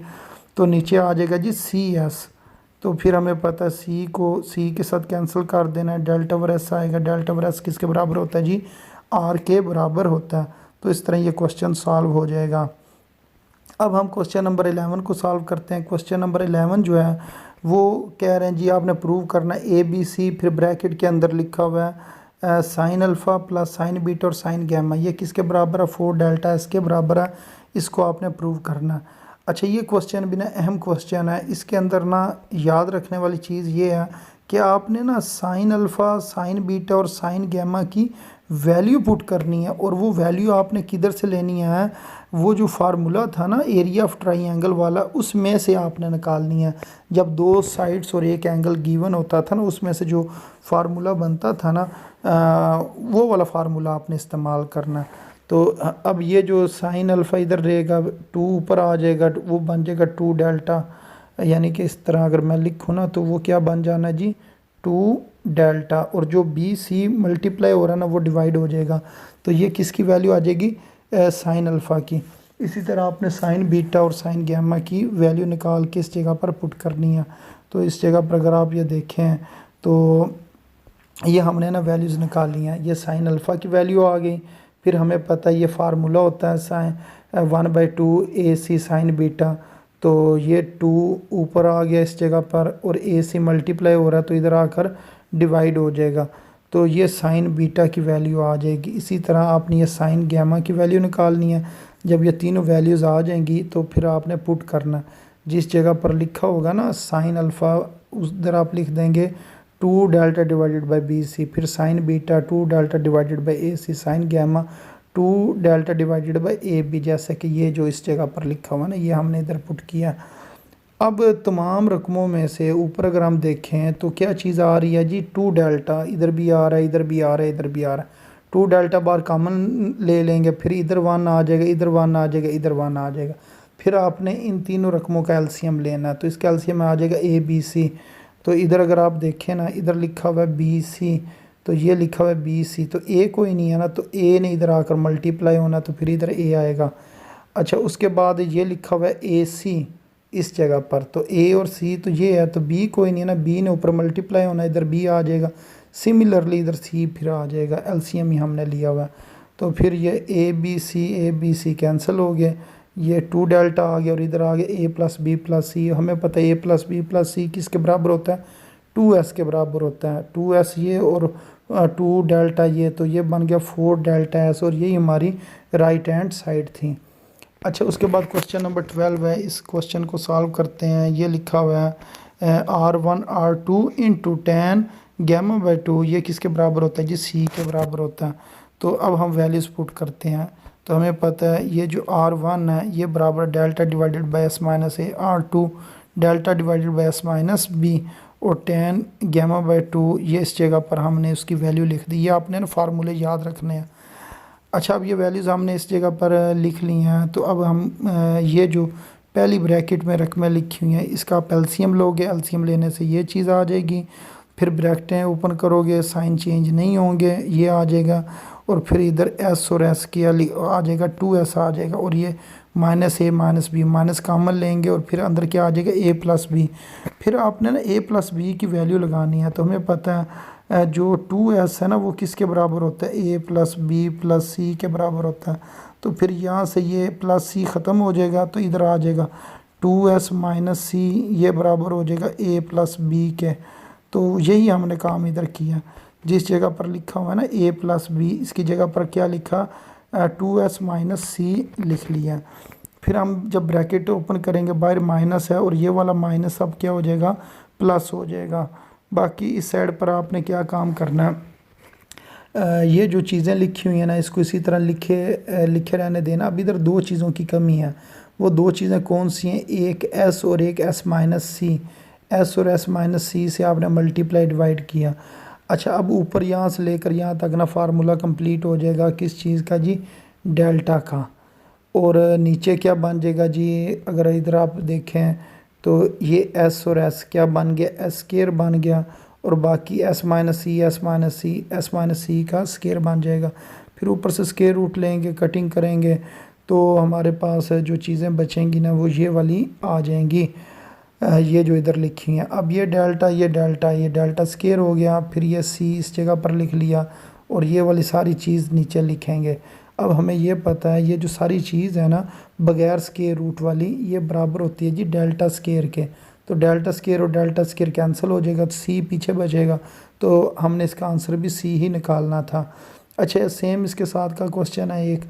तो नीचे आ जाएगा जी cs। तो फिर हमें पता है c को c के साथ कैंसिल कर देना है, डेल्टा ओवर s आएगा। डेल्टा ओवर s किसके बराबर होता है जी, r के बराबर होता है। तो इस तरह ये क्वेश्चन सॉल्व हो जाएगा। अब हम क्वेश्चन नंबर 11 को सॉल्व करते हैं। क्वेश्चन नंबर 11 जो है वो कह रहे हैं जी आपने प्रूव करना है ABC, फिर ब्रैकेट के अंदर लिखा हुआ है sine alpha plus sign beta और साइन गैमा, ये किसके बराबर है, 4 डेल्टा s के बराबर है। इसको आपने प्रूव करना है। अच्छा, ये क्वेश्चन भी ना अहम क्वेश्चन है। इसके अंदर ना याद रखने वाली चीज़ ये है कि आपने ना साइन अल्फ़ा, साइन बीटा और साइन गैमा की वैल्यू पुट करनी है, और वो वैल्यू आपने किधर से लेनी है, वो जो फार्मूला था ना एरिया ऑफ ट्राइंगल वाला, उसमें से आपने निकालनी है। जब 2 साइड्स और एक एंगल गिवन होता था ना, उसमें से जो फार्मूला बनता था ना, वो वाला फार्मूला आपने इस्तेमाल करना है। तो अब ये जो साइन अल्फ़ा इधर रहेगा, 2 ऊपर आ जाएगा, वो बन जाएगा 2 डेल्टा, यानी कि इस तरह अगर मैं लिखूँ ना तो वो क्या बन जाना है जी, 2 डेल्टा, और जो बी सी मल्टीप्लाई हो रहा है ना वो डिवाइड हो जाएगा। तो ये किसकी वैल्यू आ जाएगी, साइन अल्फ़ा की। इसी तरह आपने साइन बीटा और साइन गैमा की वैल्यू निकाल के इस जगह पर पुट करनी है। तो इस जगह पर अगर आप ये देखें तो ये हमने ना वैल्यूज़ निकाली हैं। ये साइन अल्फ़ा की वैल्यू आ गई। फिर हमें पता है ये फार्मूला होता है साइन 1/2 AC साइन बीटा, तो ये 2 ऊपर आ गया इस जगह पर, और AC मल्टीप्लाई हो रहा है तो इधर आकर डिवाइड हो जाएगा। तो ये साइन बीटा की वैल्यू आ जाएगी। इसी तरह आपने ये साइन गैमा की वैल्यू निकालनी है। जब ये तीनों वैल्यूज़ आ जाएंगी तो फिर आपने पुट करना, जिस जगह पर लिखा होगा ना साइन अल्फ़ा, उधर आप लिख देंगे 2 डेल्टा डिवाइडेड बाई BC, फिर sine beta 2 delta divided by AC, sine gamma two delta divided by A b, जैसे कि ये जो इस जगह पर लिखा हुआ ना, ये हमने इधर पुट किया। अब तमाम रकमों में से ऊपर अगर हम देखें तो क्या चीज़ आ रही है जी, टू डेल्टा, इधर भी आ रहा है, इधर भी आ रहा है, इधर भी आ रहा है। टू डेल्टा बार कॉमन ले लेंगे, फिर इधर वन आ जाएगा, इधर वन आ जाएगा, इधर वन आ जाएगा। फिर आपने इन तीनों रकमों का एलसीएम लेना है, तो इसका एलसीएम में आ जाएगा ए बी सी। तो इधर अगर आप देखें ना, इधर लिखा हुआ है बी सी, तो ये लिखा हुआ है बी सी, तो ए कोई नहीं है ना, तो ए ने इधर आकर मल्टीप्लाई होना, तो फिर इधर ए आएगा। अच्छा, उसके बाद ये लिखा हुआ है ए सी इस जगह पर, तो ए और सी तो ये है, तो बी कोई नहीं है ना, बी ने ऊपर मल्टीप्लाई होना, इधर बी आ जाएगा। सिमिलरली इधर सी फिर आ जाएगा, एलसीएम ही हमने लिया हुआ है। तो फिर ये ए बी सी कैंसिल हो गए, ये टू डेल्टा आ गया और इधर आ गया ए प्लस बी प्लस सी। हमें पता है ए प्लस बी प्लस सी किसके बराबर होता है, 2s के बराबर होता है। 2s ये और 2 डेल्टा ये, तो ये बन गया 4 डेल्टा एस, और यही हमारी राइट हैंड साइड थी। अच्छा, उसके बाद क्वेश्चन नंबर 12 है, इस क्वेश्चन को सॉल्व करते हैं। ये लिखा हुआ है R1 R2 into 10 gamma by 2, ये किसके बराबर होता है जी, सी के बराबर होता है। तो अब हम वैल्यूज़ पुट करते हैं, तो हमें पता है ये जो R1 है ये बराबर delta divided by S minus A, R2 delta divided by S minus B, और 10 गैमा बाई 2, ये इस जगह पर हमने उसकी वैल्यू लिख दी। ये आपने ना फार्मूले याद रखने हैं। अच्छा, अब ये वैल्यूज़ हमने इस जगह पर लिख ली हैं, तो अब हम ये जो पहली ब्रैकेट में रकमें लिखी हुई हैं इसका आप एलसीएम लोगे, एलसीएम लेने से ये चीज़ आ जाएगी। फिर ब्रैकेटें ओपन करोगे, साइन चेंज नहीं होंगे, ये आ जाएगा। और फिर इधर एस और एस की आ जाएगा, 2s आ जाएगा, और ये माइनस ए माइनस बी, माइनस कॉमन लेंगे, और फिर अंदर क्या आ जाएगा, ए प्लस बी। फिर आपने ना ए प्लस बी की वैल्यू लगानी है, तो हमें पता है जो 2s है ना वो किसके बराबर होता है, ए प्लस बी प्लस सी के बराबर होता है। तो फिर यहाँ से ये प्लस सी ख़त्म हो जाएगा, तो इधर आ जाएगा 2s माइनस सी, ये बराबर हो जाएगा ए प्लस बी के। तो यही हमने काम इधर किया, जिस जगह पर लिखा हुआ है ना ए प्लस बी, इसकी जगह पर क्या लिखा, 2s माइनस सी लिख लिया। फिर हम जब ब्रैकेट ओपन करेंगे, बाहर माइनस है और ये वाला माइनस अब क्या हो जाएगा, प्लस हो जाएगा। बाकी इस साइड पर आपने क्या काम करना है, ये जो चीज़ें लिखी हुई हैं ना इसको इसी तरह लिखे रहने देना। अब इधर दो चीज़ों की कमी है, वो दो चीज़ें कौन सी हैं, एक s और एक s माइनस सी। s और s माइनस सी से आपने मल्टीप्लाई डिवाइड किया। अच्छा, अब ऊपर यहाँ से लेकर यहाँ तक ना फार्मूला कंप्लीट हो जाएगा किस चीज़ का जी, डेल्टा का। और नीचे क्या बन जाएगा जी, अगर इधर आप देखें तो ये s और s क्या बन गया, s स्केयर बन गया, और बाकी s minus C S minus C S minus C का स्केयर बन जाएगा। फिर ऊपर से स्केयर रूट लेंगे, कटिंग करेंगे, तो हमारे पास जो चीज़ें बचेंगी ना वो ये वाली आ जाएंगी, ये जो इधर लिखी हैं। अब ये डेल्टा स्केयर हो गया, फिर ये सी इस जगह पर लिख लिया, और ये वाली सारी चीज़ नीचे लिखेंगे। अब हमें ये पता है ये जो सारी चीज़ है ना बगैर स्केयर रूट वाली, ये बराबर होती है जी डेल्टा स्केयर के। तो डेल्टा स्केयर और डेल्टा स्केयर कैंसिल हो जाएगा, तो सी पीछे बचेगा, तो हमने इसका आंसर भी सी ही निकालना था। अच्छा, सेम इसके साथ का क्वेश्चन है एक,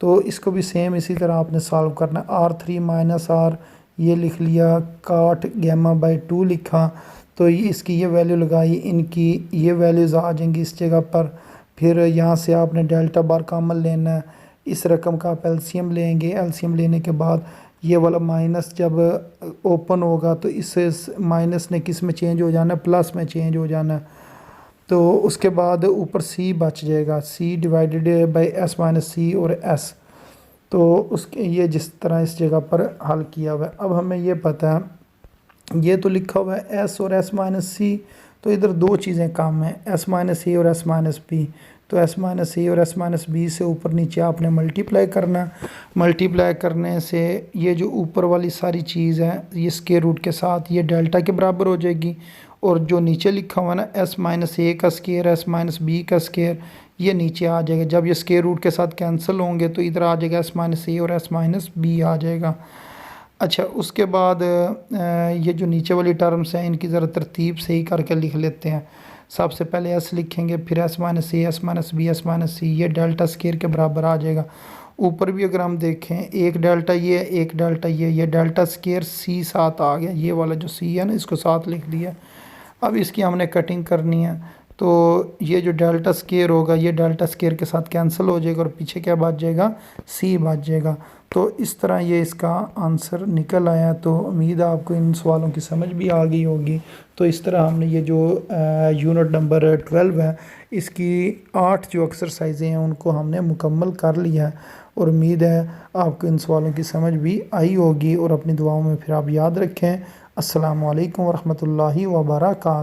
तो इसको भी सेम इसी तरह आपने सॉल्व करना है। R3 माइनस R ये लिख लिया, काट गैमा बाई 2 लिखा, तो इसकी ये वैल्यू लगाई, इनकी ये वैल्यूज़ आ जाएंगी इस जगह पर। फिर यहाँ से आपने डेल्टा बार कॉमन लेना है, इस रकम का आप एलसीएम लेंगे, एलसीएम लेने के बाद ये वाला माइनस जब ओपन होगा तो इससे माइनस ने किस में चेंज हो जाना है, प्लस में चेंज हो जाना है। तो उसके बाद ऊपर सी बच जाएगा, C divided by S minus C और एस। तो उसके ये जिस तरह इस जगह पर हल किया हुआ है। अब हमें ये पता है ये तो लिखा हुआ है एस और एस माइनस सी, तो इधर दो चीज़ें काम हैं, एस माइनस ए और एस माइनस बी। तो एस माइनस ए और एस माइनस बी से ऊपर नीचे आपने मल्टीप्लाई करना। मल्टीप्लाई करने से ये जो ऊपर वाली सारी चीज़ है ये स्क्वायर रूट के साथ ये डेल्टा के बराबर हो जाएगी, और जो नीचे लिखा हुआ ना एस माइनस ए का स्क्वायर एस माइनस बी का स्क्वायर ये नीचे आ जाएगा। जब ये स्क्वायर रूट के साथ कैंसिल होंगे तो इधर आ जाएगा एस माइनस ए और एस माइनस बी आ जाएगा। अच्छा, उसके बाद ये जो नीचे वाली टर्म्स हैं इनकी ज़रा तरतीब से ही करके लिख लेते हैं। सबसे पहले एस लिखेंगे, फिर S minus A S minus B S minus C, ये डेल्टा स्क्वायर के बराबर आ जाएगा। ऊपर भी अगर हम देखें एक डेल्टा ये एक डेल्टा ये डेल्टा स्क्वायर सी साथ आ गया, ये वाला जो सी है ना इसको साथ लिख दिया। अब इसकी हमने कटिंग करनी है, तो ये जो डेल्टा स्केयर होगा ये डेल्टा स्केयर के साथ कैंसिल हो जाएगा और पीछे क्या बच जाएगा, सी बच जाएगा। तो इस तरह ये इसका आंसर निकल आया। तो उम्मीद है आपको इन सवालों की समझ भी आ गई होगी। तो इस तरह हमने ये जो यूनिट नंबर 12 है इसकी 8 जो एक्सरसाइजें हैं उनको हमने मुकम्मल कर लिया है और उम्मीद है आपको इन सवालों की समझ भी आई होगी और अपनी दुआओं में फिर आप याद रखें। अस्सलामु अलैकुम वरहमतुल्लाहि वबरकातुहू।